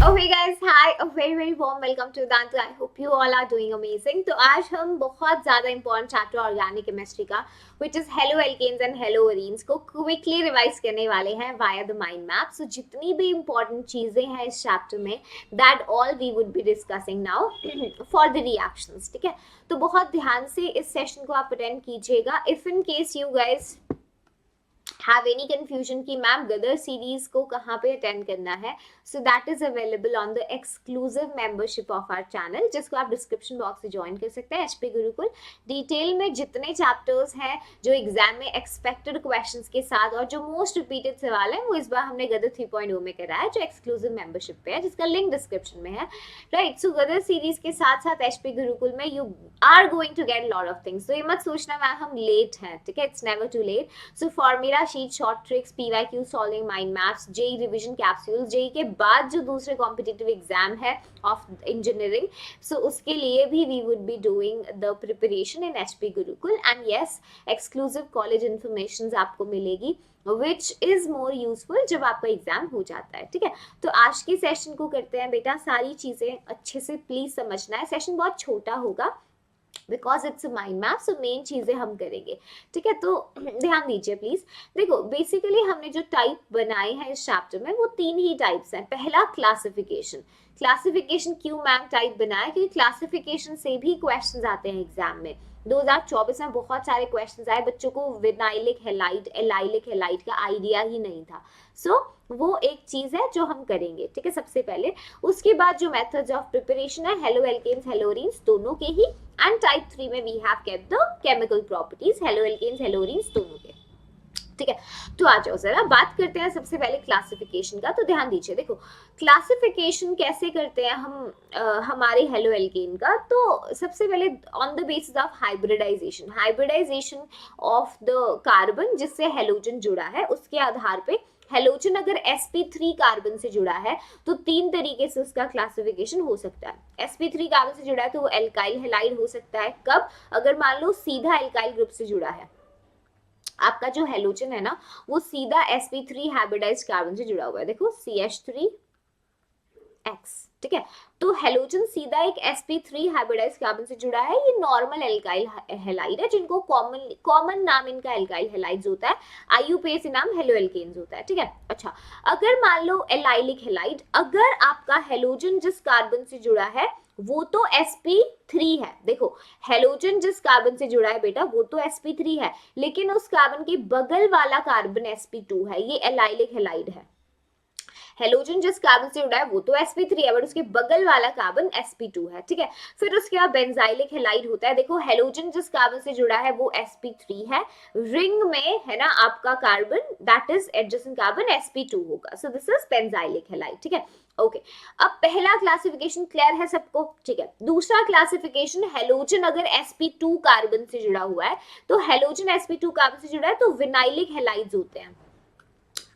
Okay guys, hi, a very warm welcome to Dantu. I hope you all are doing amazing. तो आज हम बहुत ज़्यादा important chapter organic chemistry का which is hello alkanes and hello arenes को quickly revise करने वाले हैं via the mind map. So जितनी भी important चीज़ें हैं इस चैप्टर में that all we would be discussing now for the reactions. ठीक है, तो बहुत ध्यान से इस सेशन को आप अटेंड कीजिएगा. If in case you guys have any confusion कि मैम गदर सीरीज को कहाँ पे अटेंड करना है, so that is available on the exclusive membership of our channel, जिसको आप डिस्क्रिप्शन बॉक्स से ज्वाइन कर सकते हैं. एचपी गुरुकुल डिटेल में जितने चैप्टर्स हैं जो एग्जाम में एक्सपेक्टेड क्वेश्चंस के साथ और जो मोस्ट रिपीटेड सवाल है वो इस बार हमने गदर 3.0 में करा है, जो एक्सक्लूसिव मेंबरशिप पे है, जिसका लिंक डिस्क्रिप्शन में है. राइट, सो गदर सीरीज के साथ साथ एचपी गुरुकुल में you are going to get lot of things. तो ये मत सोचना मैम हम लेट हैं, ठीक है, it's never too late. So formula sheet, short tricks, PYQ solving, mind maps, JEE revision capsules, JEE के बाद जो दूसरे कॉम्पिटिटिव एग्जाम है ऑफ इंजीनियरिंग, सो उसके लिए भी we would be doing the preparation in HP Gurukul. And yes, exclusive college information आपको मिलेगी विच इज मोर यूजफुल जब आपका एग्जाम हो जाता है. ठीक है, तो आज के सेशन को करते हैं बेटा. सारी चीजें अच्छे से प्लीज समझना है. सेशन बहुत छोटा होगा because it's a mind map, so main चीजें हम करेंगे. ठीक है, तो ध्यान दीजिए प्लीज. देखो बेसिकली हमने जो टाइप बनाए हैं इस चैप्टर में वो 3 ही टाइप्स हैं. पहला क्लासिफिकेशन. क्लासिफिकेशन क्यों मैम टाइप बनाया? क्योंकि क्लासिफिकेशन से भी क्वेश्चंस आते हैं एग्जाम में. 2024 में बहुत सारे क्वेश्चंस आए, बच्चों को विनाइलिक हैलाइड, एलाइलिक हैलाइड का आइडिया ही नहीं था. सो वो एक चीज है जो हम करेंगे. ठीक है, सबसे पहले. उसके बाद जो मेथड्स ऑफ प्रिपरेशन है, हेलो एल्केन्स, हेलो एरीन्स दोनों के ही. एंड टाइप 3 में we have kept the chemical properties, haloalkanes, haloarenes दोनों के. ठीक है, तो आ जाओ जरा बात करते हैं सबसे पहले क्लासिफिकेशन का. तो ध्यान दीजिए, देखो क्लासिफिकेशन कैसे करते हैं हम हमारे हेलो एल्केन का. तो सबसे पहले on the basis of hybridization, hybridization of the carbon जिससे हेलोजन जुड़ा है, उसके आधार पे हेलोजन अगर sp3 कार्बन से जुड़ा है तो 3 तरीके से उसका क्लासिफिकेशन हो सकता है. sp3 कार्बन से जुड़ा है तो वो एल्काइल हैलाइड हो सकता है. कब? अगर मान लो सीधा एल्काइल ग्रुप से जुड़ा है, आपका जो हेलोजन है ना वो सीधा sp3 हाइब्रिडाइज्ड कार्बन से जुड़ा हुआ है. देखो CH3X. ठीक है, तो हेलोजन सीधा एक sp3 हाइब्रिडाइज्ड कार्बन से जुड़ा है. ये नॉर्मल एल्काइल हैलाइड है, जिनको कॉमन नाम इनका एल्काइल हैलाइड्स होता है. IUPAC नाम हेलो एल्केन्स होता है. ठीक है, अच्छा अगर मान लो एलाइलिक हैलाइड, अगर आपका हेलोजन जिस कार्बन से जुड़ा है वो तो sp3 है. देखो हेलोजन जिस कार्बन से जुड़ा है बेटा वो तो sp3 है, लेकिन उस कार्बन के बगल वाला कार्बन sp2 है, ये एलाइलिक हैलाइड है. हेलोजन जिस कार्बन से जुड़ा है वो तो sp3 है, बट उसके बगल वाला कार्बन sp2 है. ठीक है, फिर उसके बाद बेंजाइलिक हैलाइड होता है. देखो हेलोजन जिस कार्बन से जुड़ा है वो sp3 है, रिंग में है ना आपका carbon that is adjacent carbon sp2 होगा. So this is benzylic halide. ठीक है, ओके. अब पहला क्लासिफिकेशन क्लियर है सबको? ठीक है. दूसरा क्लासिफिकेशन, हेलोजन अगर sp2 कार्बन से जुड़ा हुआ है तो हेलोजन sp2 कार्बन से जुड़ा है तो विनाइलिक हैलाइड्स होते हैं.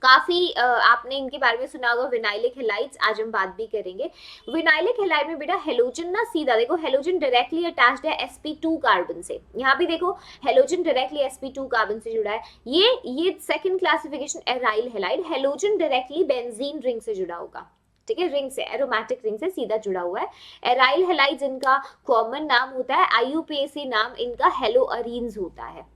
काफी आपने इनके बारे में सुना होगा विनाइलिक हैलाइड्स, आज हम बात भी करेंगे. विनाइलिक हैलाइड में बेटा हेलोजन ना सीधा, देखो हेलोजन डायरेक्टली अटैच्ड है sp2 कार्बन से. यहाँ भी देखो हेलोजन डायरेक्टली sp2 कार्बन से जुड़ा है. ये second classification aryl halide, halogen directly benzene ring से जुड़ा होगा. ठीक है, रिंग से, एरोमेटिक रिंग से सीधा जुड़ा हुआ है. एराइल हैलाइड्स इनका कॉमन नाम होता है, IUPAC नाम इनका हेलो अरीन्स होता है.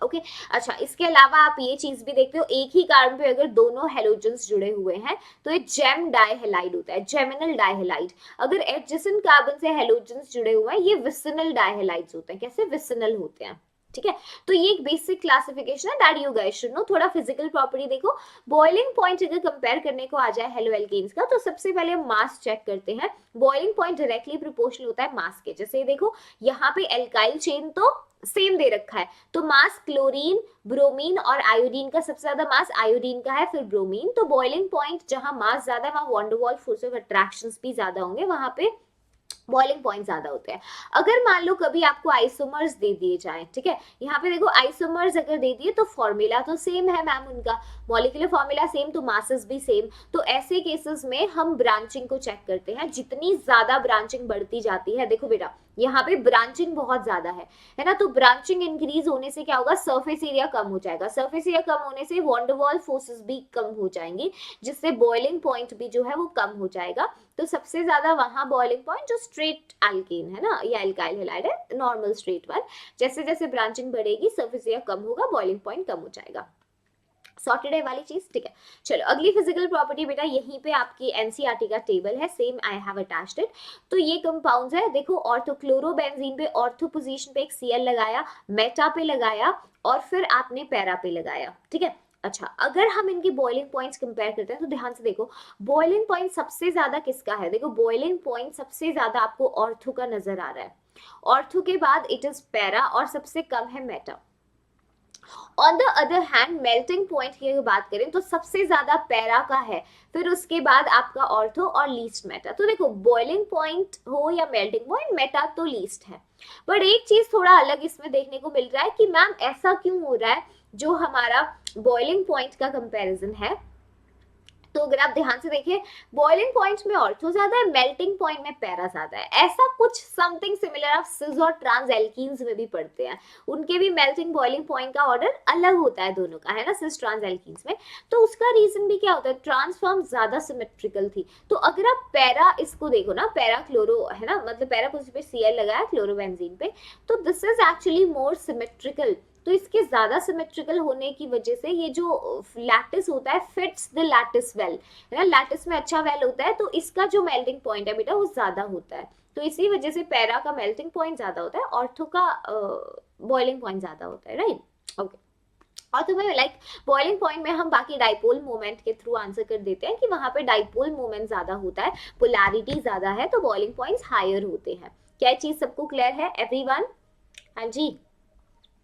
ओके अच्छा, इसके अलावा आप ये चीज भी देखते हो, एक ही कार्बन पे अगर दोनों हेलोजन्स जुड़े हुए हैं तो ये जेम डाइहैलाइड होता है, जेमिनल डाइहैलाइड. अगर एडजेसेंट कार्बन से हेलोजन्स जुड़े हुए हैं ये विसिनल डाइहैलाइड्स होते हैं. कैसे? विसिनल होते हैं. ठीक है, तो ये एक बेसिक क्लासिफिकेशन है that you guys should know. थोड़ा फिजिकल प्रॉपर्टी देखो. बॉइलिंग पॉइंट अगर कंपेयर करने को आ जाए हेलो एल्केन्स का, तो सबसे पहले हम मास चेक करते हैं. बॉइलिंग पॉइंट डायरेक्टली प्रोपोर्शनल होता है मास के. जैसे देखो यहाँ पे एल्काइल चेन तो सेम दे रखा है, तो मास क्लोरीन, ब्रोमीन और आयोडीन का सबसे ज्यादा मास आयोडीन का है, फिर ब्रोमीन. तो बॉइलिंग पॉइंट जहां मास ज्यादा है वहां वॉन डर वाल्स फोर्स ऑफ अट्रैक्शंस भी ज्यादा होंगे, वहां पे बॉइलिंग पॉइंट ज्यादा होते हैं. अगर मान लो कभी आपको आइसोमर्स दे दिए जाए, ठीक है, यहाँ पे देखो आइसोमर्स अगर दे दिए तो फॉर्मूला तो सेम है मैम, उनका मॉलिक्यूलर फॉर्मूला सेम, तो मासेस भी सेम. तो ऐसे केसेस में हम ब्रांचिंग को चेक करते हैं. जितनी ज्यादा ब्रांचिंग बढ़ती जाती है, देखो बेटा यहाँ पे ब्रांचिंग बहुत ज्यादा है ना, तो ब्रांचिंग इंक्रीज होने से क्या होगा, सरफेस एरिया कम हो जाएगा, सरफेस एरिया कम होने से वॉन डर वाल फोर्सेस भी कम हो जाएंगी, जिससे बॉइलिंग पॉइंट भी जो है वो कम हो जाएगा। तो सबसे ज्यादा वहां बॉइलिंग पॉइंट जो स्ट्रेट एल्केन है ना, या एल्काइल हैलाइड है नॉर्मल स्ट्रेट वन, जैसे जैसे ब्रांचिंग बढ़ेगी सरफेस एरिया कम होगा, बॉइलिंग पॉइंट कम हो जाएगा। सॉर्टेड है वाली चीज, ठीक है। चलो अगली फिजिकल प्रॉपर्टी बेटा, यहीं पे आपकी एनसीईआरटी का टेबल है, same I have attached it. तो ये कंपाउंड्स है, देखो ऑर्थोक्लोरोबेंजीन पे ऑर्थो पोजीशन पे एक सीएल लगाया, मेटा पे लगाया, और फिर आपने पैरा पे लगाया, ठीक है। अच्छा, अगर हम इनकी बॉइलिंग पॉइंट्स कंपेयर करते हैं तो ध्यान से देखो, बॉइलिंग पॉइंट सबसे ज्यादा किसका है, देखो बॉइलिंग पॉइंट सबसे ज्यादा आपको ऑर्थो का नजर आ रहा है, ऑर्थो के बाद इट इज पैरा, और सबसे कम है Meta. On the other hand melting point की अगर बात करें तो सबसे ज्यादा पैरा का है, फिर उसके बाद आपका ऑर्थो और लीस्ट मेटा। तो देखो बॉइलिंग पॉइंट हो या मेल्टिंग पॉइंट, मेटा तो लीस्ट है। बट एक चीज थोड़ा अलग इसमें देखने को मिल रहा है कि मैम ऐसा क्यों हो रहा है, जो हमारा बॉइलिंग पॉइंट का कंपैरिजन है, तो अगर आप ध्यान से देखिए बॉइलिंग पॉइंट में ऑर्थो ज्यादा है, मेल्टिंग पॉइंट में पैरा ज्यादा है। ऐसा कुछ समथिंग सिमिलर आप सिस और ट्रांस एल्कीन्स में भी पढ़ते हैं, उनके भी मेल्टिंग बॉइलिंग पॉइंट का ऑर्डर अलग होता है दोनों का, है ना, सिस ट्रांस एल्कीन्स में। तो उसका रीजन भी क्या होता है, ट्रांसफॉर्म ज्यादा सिमेट्रिकल थी। तो अगर आप पैरा इसको देखो ना, पैरा क्लोरो है ना, मतलब पैरा पोजीशन पे सीएल लगाया क्लोरोबेंजीन पे, तो this is actually more symmetrical. तो इसके ज्यादा सिमेट्रिकल होने की वजह से ये जो लैटिस होता है फिट्स द लैटिस वेल, है ना, लैटिस में अच्छा वेल होता है, तो इसका जो मेल्टिंग पॉइंट है बेटा वो ज्यादा होता है। तो इसी वजह से पैरा का मेल्टिंग पॉइंट ज्यादा होता है, ऑर्थो का बॉइलिंग पॉइंट ज्यादा होता है, राइट। ओके, और तुम्हें लाइक बॉइलिंग पॉइंट में हम बाकी डाइपोल मोमेंट के थ्रू आंसर कर देते हैं कि वहां पे डाइपोल मोमेंट ज्यादा होता है, पोलैरिटी ज्यादा है, तो बॉइलिंग पॉइंट्स हायर होते हैं। क्या चीज सबको क्लियर है एवरीवन? हाँ जी,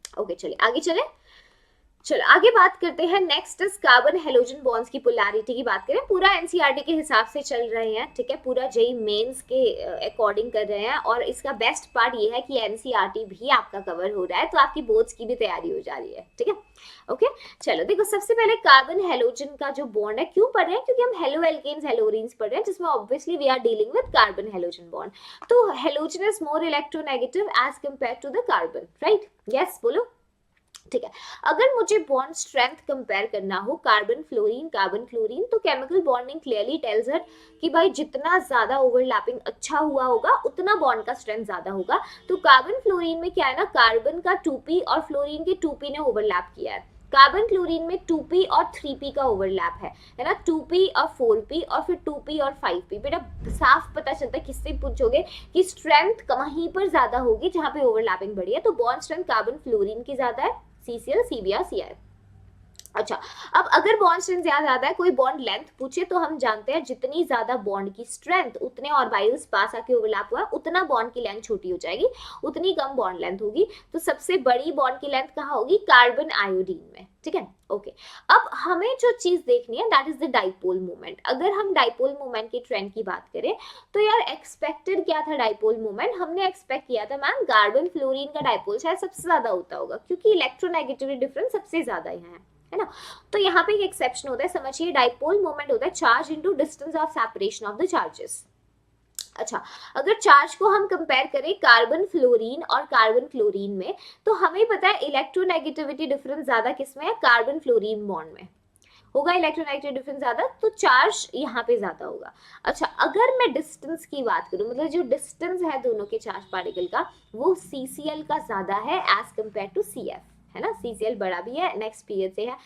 ओके चलिए आगे चले। चलो आगे बात करते हैं, next is carbon halogen bonds की पोलैरिटी की बात करें। पूरा एनसीईआरटी के हिसाब से चल रहे हैं, ठीक है, पूरा जेई मेंस के अकॉर्डिंग कर रहे हैं, और इसका बेस्ट पार्ट ये है कि एनसीईआरटी भी आपका कवर हो रहा है, तो आपकी बोर्ड्स की भी तैयारी हो जा रही है, ठीक है। ओके चलो देखो, सबसे पहले कार्बन हेलोजन का जो बॉन्ड है, क्यों पढ़ रहे हैं, क्योंकि हम हेलो एल्केन्स हेलोरीन्स पढ़ रहे हैं, जिसमें obviously we are dealing with carbon halogen bond. तो halogen is more electronegative as compare to the carbon, right, yes बोलो, ठीक है। अगर मुझे बॉन्ड स्ट्रेंथ कंपेयर करना हो कार्बन फ्लोरीन कार्बन क्लोरीन, तो chemical bonding clearly tells us कि भाई जितना ज्यादा ओवरलैपिंग अच्छा हुआ होगा उतना बॉन्ड का स्ट्रेंथ ज्यादा होगा। तो कार्बन फ्लोरीन में क्या है ना, कार्बन का 2p और फ्लोरीन के 2p ने ओवरलैप किया है, कार्बन क्लोरीन में 2p और 3p का ओवरलैप है ना, 2p और 4p और फिर 2p और 5p। बेटा साफ पता चलता है, किससे पूछोगे कि स्ट्रेंथ कहीं पर ज्यादा होगी जहां पे ओवरलैपिंग बढ़ी है, तो बॉन्ड स्ट्रेंथ कार्बन फ्लोरीन की ज्यादा है, CCl CBr CI। अच्छा, अब अगर बॉन्ड स्ट्रेंथ ज्यादा है, कोई बॉन्ड लेंथ पूछे तो हम जानते हैं जितनी ज्यादा बॉन्ड की स्ट्रेंथ, उतने ऑर्बिटल्स पास आके ओवरलैप हुआ, उतना बॉन्ड की लेंथ छोटी हो जाएगी, उतनी कम बॉन्ड लेंथ होगी। तो सबसे बड़ी बॉन्ड की लेंथ कहाँ होगी, कार्बन आयोडीन में, ठीक है। ओके, अब हमें जो चीज देखनी है that is the dipole moment. अगर हम डाइपोल मोमेंट की ट्रेंड की बात करें तो यार एक्सपेक्टेड क्या था डाइपोल मोमेंट, हमने एक्सपेक्ट किया था मैम कार्बन फ्लोरीन का डाइपोल शायद सबसे ज्यादा होता होगा, क्योंकि इलेक्ट्रोनेगेटिविटी डिफरेंस सबसे ज्यादा यहाँ है ना। तो यहाँ पे एक एक्सेप्शन होता है, समझिए, डाइपोल मोमेंट होता है charge into distance of separation of the charges. अच्छा, अगर चार्ज को हम कंपेयर करें कार्बन फ्लोरीन और कार्बन क्लोरीन में, तो हमें पता है इलेक्ट्रोनेगेटिविटी डिफरेंस ज्यादा किसमें है, कार्बन फ्लोरीन बॉन्ड में होगा इलेक्ट्रोनेगेटिव डिफरेंस ज्यादा, तो चार्ज यहाँ पे ज्यादा होगा। अच्छा, अगर मैं डिस्टेंस की बात करूं, मतलब जो डिस्टेंस है दोनों के चार्ज पार्टिकल का, वो CCl का ज्यादा है एज कंपेयर टू CF, है ना, CCl बड़ा भी है, नेक्स्ट पीरियड से है।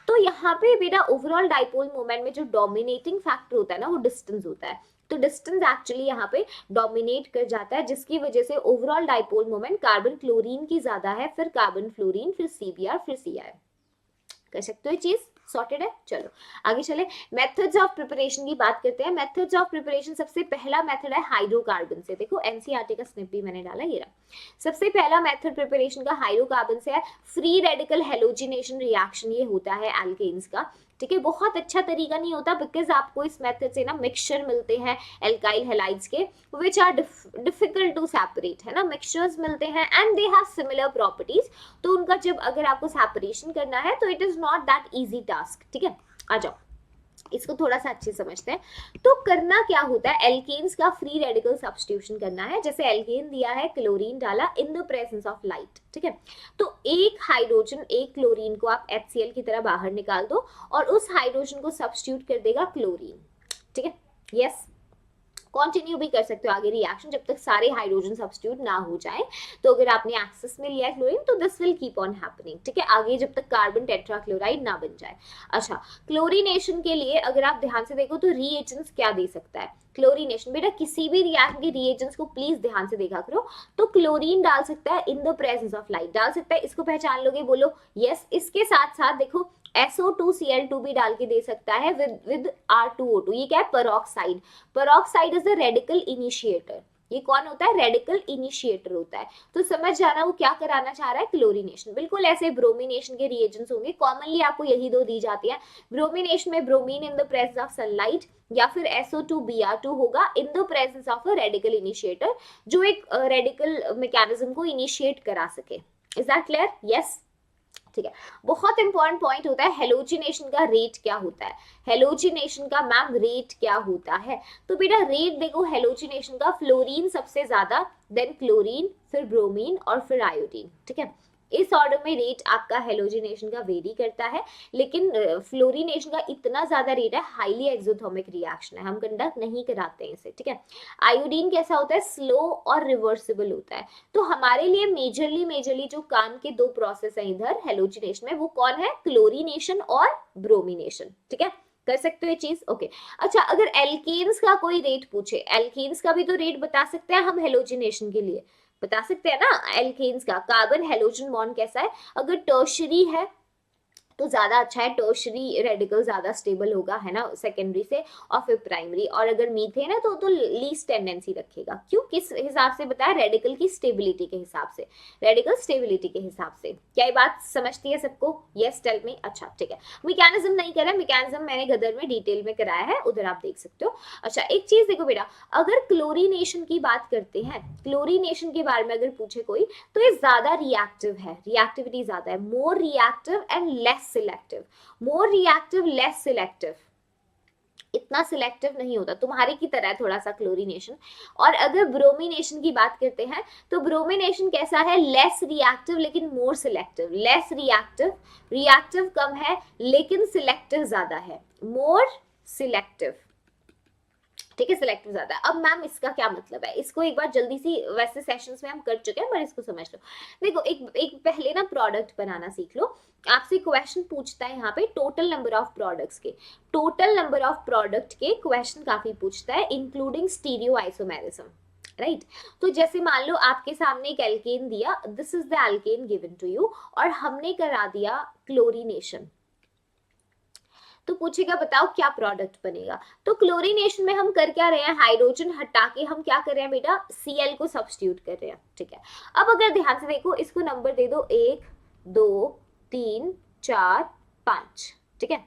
तो यहाँ पे बेटा ओवरऑल डाइपोल मोमेंट में जो डोमिनेटिंग फैक्टर होता है ना, वो डिस्टेंस होता है। तो डिस्टेंस एक्चुअली यहाँ पे डोमिनेट कर जाता है, जिसकी वजह से overall dipole moment carbon chlorine की ज्यादा है, फिर कार्बन फ्लोरीन, फिर CBr, फिर CI। कर सकते हो ये चीज, सॉर्टेड है। चलो आगे चले, मेथड्स ऑफ प्रिपरेशन की बात करते हैं। मेथड्स ऑफ प्रिपरेशन, सबसे पहला मेथड है हाइड्रोकार्बन से। देखो एनसीईआरटी का स्निप भी मैंने डाला, ये रहा। सबसे पहला मेथड प्रिपरेशन का हाइड्रोकार्बन से है, फ्री रेडिकल हेलोजिनेशन रिएक्शन ये होता है एल्केन्स का, ठीक है। बहुत अच्छा तरीका नहीं होता, बिकॉज आपको इस मेथड से ना मिक्सचर मिलते हैं एल्काइल हैलाइड्स के, which are difficult to separate, है ना, मिक्सचर्स मिलते हैं and they have similar properties. तो उनका जब अगर आपको सेपरेशन करना है तो it is not that easy task, ठीक है। आ जाओ, इसको थोड़ा सा अच्छे समझते हैं। तो करना क्या होता है, एल्केन्स का फ्री रेडिकल सब्स्टिट्यूशन करना है। जैसे एल्केन दिया है, क्लोरीन डाला इन द प्रेजेंस ऑफ लाइट, ठीक है। तो एक हाइड्रोजन एक क्लोरीन को आप HCl की तरह बाहर निकाल दो और उस हाइड्रोजन को सब्स्टिट्यूट कर देगा क्लोरीन, ठीक है। यस, कंटिन्यू भी कर सकते हो आगे रिएक्शन जब तक सारे हाइड्रोजन सब्स्टिट्यूट ना हो जाए। तो अगर आपने एक्सेस में लिया क्लोरीन तो this will keep on happening, ठीक है, आगे जब तक कार्बन टेट्राक्लोराइड ना बन जाए। अच्छा, क्लोरीनेशन के लिए अगर आप ध्यान से देखो तो रीएजेंट्स क्या दे सकता है क्लोरीनेशन। बेटा किसी भी रिएक्शन के रीएजेंट्स को प्लीज ध्यान से देखा करो। तो क्लोरीन डाल सकता है इन द प्रेजेंस ऑफ लाइट, डाल सकता है, इसको पहचान लोगे, बोलो यस। इसके साथ साथ देखो SO2Cl2 भी डाल के दे सकता है विद R2O2। ये क्या है, peroxide. Peroxide is the radical initiator. ये कौन होता है, रेडिकल इनिशिएटर होता है। तो समझ जाना वो क्या कराना चाह रहा है, क्लोरीनेशन। बिल्कुल ऐसे ब्रोमिनेशन के रिएजेंट्स होंगे, कॉमनली आपको यही दो दी जाती है। ब्रोमिनेशन में bromine in the presence of sunlight, या फिर SO2Br2 होगा इन the presence of a radical initiator, जो एक रेडिकल मैकेनिज्म को इनिशिएट करा सके। Is that clear? यस, ठीक है। बहुत इंपॉर्टेंट पॉइंट होता है हेलोजिनेशन का रेट क्या होता है। हेलोजिनेशन का मैम रेट क्या होता है, तो बेटा रेट देखो हेलोजिनेशन का, फ्लोरीन सबसे ज्यादा, देन क्लोरीन, फिर ब्रोमीन और फिर आयोडीन, ठीक है। इस ऑर्डर में रेट आपका हेलोजिनेशन का वेरी करता है, लेकिन फ्लोरीनेशन का इतना ज्यादा रेट है, हाईली एक्सोथर्मिक रिएक्शन है, हम कंडक्ट नहीं कराते हैं इसे, ठीक है। आयोडीन कैसा होता है, स्लो और रिवर्सिबल होता है। तो हमारे लिए मेजरली जो काम के दो प्रोसेस है इधर हेलोजिनेशन में, वो कौन है, क्लोरीनेशन और ब्रोमिनेशन, ठीक है। कर सकते हो ये चीज, ओके। अच्छा, अगर एल्केन्स का कोई रेट पूछे, एल्केन्स का भी तो रेट बता सकते हैं हम हेलोजिनेशन के लिए, बता सकते हैं ना। एल्केन्स का कार्बन हेलोजन बॉन्ड कैसा है, अगर टर्शरी है तो ज्यादा अच्छा है, टर्शरी रेडिकल ज्यादा स्टेबल होगा, है ना, सेकेंडरी से, और फिर प्राइमरी। और अगर मीथेन है तो लीस्ट टेंडेंसी रखेगा। क्यों, किस हिसाब से बताया, रेडिकल की स्टेबिलिटी के हिसाब से, रेडिकल स्टेबिलिटी के हिसाब से। क्या ये बात समझती है सबको? Yes, tell me. अच्छा, ठीक है। मैकेनिज्म नहीं करा, मैकेनिज्म मैंने गदर में डिटेल में कराया है, उधर आप देख सकते हो। अच्छा, एक चीज देखो बेटा, अगर क्लोरीनेशन की बात करते हैं, क्लोरीनेशन के बारे में अगर पूछे कोई, तो ये ज्यादा रिएक्टिव है, रिएक्टिविटी ज्यादा है, more reactive and less selective. More reactive, less selective, इतना सिलेक्टिव नहीं होता, तुम्हारे की तरह थोड़ा सा क्लोरीनेशन। और अगर ब्रोमिनेशन की बात करते हैं तो ब्रोमिनेशन कैसा है, लेस रिएक्टिव लेकिन मोर सिलेक्टिव। लेस रिएक्टिव, रिएक्टिव कम है लेकिन सिलेक्टिव ज्यादा है, मोर सिलेक्टिव, ठीक है, सिलेक्टिव ज्यादा है। अब मैम इसका क्या मतलब है, इसको एक बार जल्दी सी, वैसे सेशंस में हम कर चुके हैं पर इसको समझ लो। देखो एक पहले ना प्रोडक्ट बनाना सीख लो। आपसे क्वेश्चन पूछता है यहाँ पे टोटल नंबर ऑफ प्रोडक्ट्स के, टोटल नंबर ऑफ प्रोडक्ट के क्वेश्चन काफी पूछता है, इंक्लूडिंग स्टीरियो आइसोमेरिज्म, राइट। तो जैसे मान लो आपके सामने एक एल्केन दिया, this is the alkane given to you, और हमने करा दिया क्लोरीनेशन, तो पूछेगा बताओ क्या प्रोडक्ट बनेगा। तो क्लोरीनेशन में हम कर क्या रहे हैं, हाइड्रोजन हटा के हम क्या कर रहे हैं बेटा, Cl को सब्स्टिट्यूट कर रहे हैं, ठीक है। अब अगर ध्यान से देखो, इसको नंबर दे दो 1 2 3 4 5, ठीक है।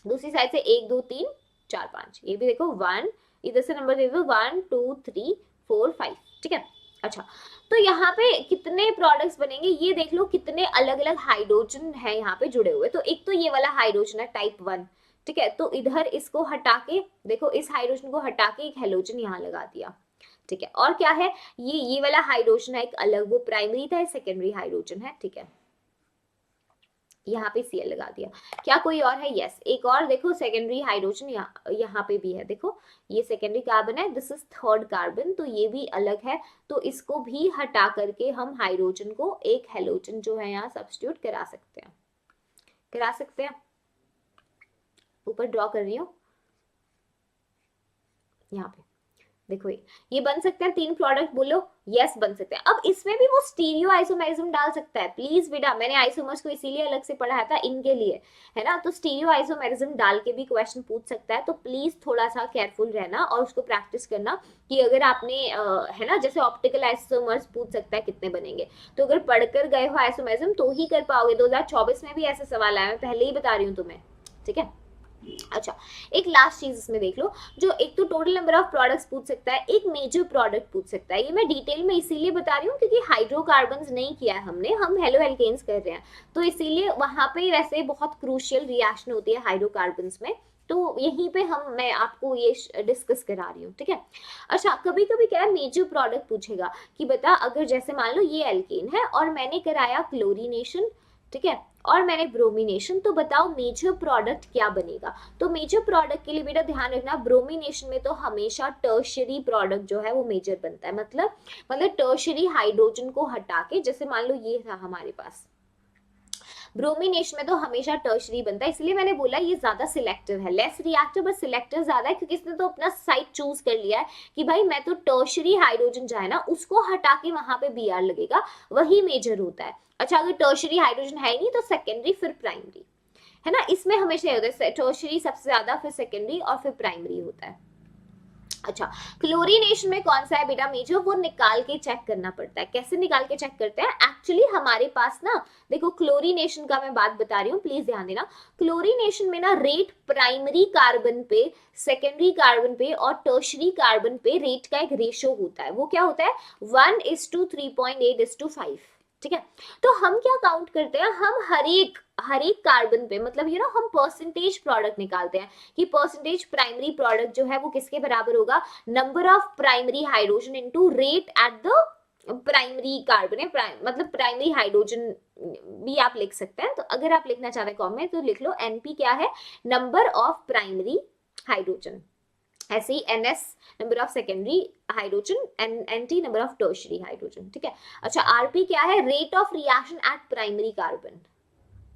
दूसरी साइड से 1 2 3 4 5, ये भी देखो 1, इधर से नंबर दे दो 1 2 3 4 5, ठीक है। अच्छा, तो यहाँ पे कितने प्रोडक्ट्स बनेंगे ये देख लो, कितने अलग अलग हाइड्रोजन है यहाँ पे जुड़े हुए। तो एक तो ये वाला हाइड्रोजन है टाइप 1, ठीक है। तो इधर इसको हटा के देखो, इस हाइड्रोजन को हटा के एक हेलोजन यहाँ लगा दिया, ठीक है। और क्या है, ये वाला हाइड्रोजन है एक अलग, वो प्राइमरी था, सेकेंडरी हाइड्रोजन है, ठीक है। यहाँ पे Cl लगा दिया। क्या कोई और है? यस, एक और देखो, सेकेंडरी हाइड्रोजन यहाँ पे भी है, देखो ये सेकेंडरी कार्बन है, दिस इज थर्ड कार्बन, तो ये भी अलग है। तो इसको भी हटा करके हम हाइड्रोजन को एक हेलोजन जो है यहाँ सब्स्टिट्यूट करा सकते हैं, करा सकते हैं। ऊपर ड्रॉ कर रही हूँ, यहाँ पे देखो ये बन सकते हैं 3 प्रोडक्ट, बोलो यस बन सकते हैं। अब इसमें भी वो स्टीरियो आइसोमेरिज्म डाल सकता है, प्लीज बेटा, मैंने आइसोमर्स को इसीलिए अलग से पढ़ाया था इनके लिए, है ना। तो स्टीरियो आइसोमेरिज्म डाल के भी क्वेश्चन पूछ सकता है, तो प्लीज थोड़ा सा केयरफुल रहना और उसको प्रैक्टिस करना कि अगर आपने है ना, जैसे ऑप्टिकल आइसोमर्स पूछ सकता है कितने बनेंगे, तो अगर पढ़कर गए हो आइसोमेरिज्म तो ही कर पाओगे। 2024 में भी ऐसे सवाल आए, मैं पहले ही बता रही हूँ तुम्हें, ठीक है। अच्छा, एक लास्ट चीज इसमें देख लो, जो एक तो टोटल नंबर ऑफ प्रोडक्ट्स पूछ सकता है, एक मेजर प्रोडक्ट पूछ सकता है। ये मैं डिटेल में इसीलिए बता रही हूँ क्योंकि हाइड्रोकार्बन्स नहीं किया है हमने, हम हेलो एल्केन्स कर रहे हैं, तो इसीलिए वहां पे वैसे बहुत क्रूशियल रिएक्शन होती है हाइड्रोकार्बन्स में, तो यहीं पे मैं आपको ये डिस्कस करा रही हूँ, ठीक है। अच्छा, कभी कभी क्या है, मेजर प्रोडक्ट पूछेगा कि बता, अगर जैसे मान लो ये एल्केन है और मैंने कराया क्लोरीनेशन, ठीक है, और मैंने ब्रोमिनेशन, तो बताओ मेजर प्रोडक्ट क्या बनेगा। तो मेजर प्रोडक्ट के लिए बेटा ध्यान रखना, ब्रोमिनेशन में तो हमेशा टर्शियरी प्रोडक्ट जो है वो मेजर बनता है, मतलब टर्शियरी हाइड्रोजन को हटा के, जैसे मान लो ये था हमारे पास, ब्रोमिनेशन में तो हमेशा टर्शरी बनता है, इसलिए मैंने बोला ये ज्यादा सिलेक्टिव है, लेस रिएक्टिव बट सिलेक्टिव ज्यादा है, क्योंकि इसने तो अपना साइट चूज कर लिया है कि भाई मैं तो टर्शरी हाइड्रोजन जो है ना उसको हटा के वहां पे बी आर लगेगा, वही मेजर होता है। अच्छा, अगर टर्शरी हाइड्रोजन है नहीं तो सेकेंडरी फिर प्राइमरी, है ना, इसमें हमेशा होता है टर्शरी सबसे ज्यादा, फिर सेकेंडरी और फिर प्राइमरी होता है। अच्छा, क्लोरीनेशन में कौन सा है बेटा मेजर, वो निकाल के चेक करना पड़ता है। कैसे निकाल के चेक करते हैं, एक्चुअली हमारे पास ना, देखो क्लोरीनेशन का मैं बात बता रही हूँ, प्लीज ध्यान देना। क्लोरीनेशन में ना रेट प्राइमरी कार्बन पे, सेकेंडरी कार्बन पे और टर्शरी कार्बन पे रेट का एक रेशियो होता है, वो क्या होता है 1:3.8:5, ठीक है। तो हम क्या काउंट करते हैं, हम हर एक कार्बन पे, मतलब हम परसेंटेज प्रोडक्ट निकालते हैं कि परसेंटेज प्राइमरी प्रोडक्ट जो है वो किसके बराबर होगा, number of primary hydrogen into rate at the primary carbon है, मतलब प्राइमरी हाइड्रोजन भी आप लिख सकते हैं। तो अगर आप लिखना चाहते हैं कॉमेंट तो लिख लो, एनपी क्या है, नंबर ऑफ प्राइमरी हाइड्रोजन, ऐसे ही NS number of secondary hydrogen, NT number of tertiary hydrogen, ठीक है। अच्छा, आरपी क्या है, rate of reaction at primary carbon,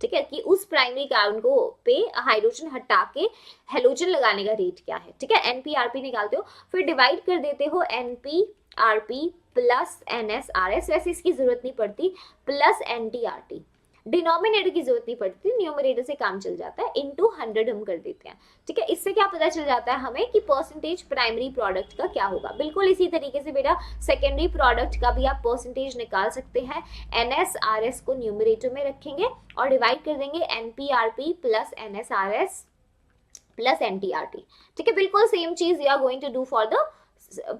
ठीक है, कि उस प्राइमरी कार्बन को पे हाइड्रोजन हटा के हेलोजन लगाने का रेट क्या है, ठीक है। एनपीआरपी निकालते हो, फिर डिवाइड कर देते हो एनपीआरपी प्लस एनएसआरएस, वैसे इसकी जरूरत नहीं पड़ती, प्लस एनटीआरटी, डिनोमिनेटर की जरूरत नहीं पड़ती, न्यूमरेटर से काम चल जाता है, इनटू 100 हम कर देते हैं, ठीक है। इससे क्या पता चल जाता है हमें कि परसेंटेज प्राइमरी प्रोडक्ट का क्या होगा। बिल्कुल इसी तरीके से बेटा सेकेंडरी प्रोडक्ट का भी आप परसेंटेज निकाल सकते हैं, एनएसआरएस को न्यूमरेटर में रखेंगे और डिवाइड कर देंगे एनपीआरपी प्लस एनएसआरएस प्लस एनटीआरटी, ठीक है। बिल्कुल सेम चीज you are going to do for the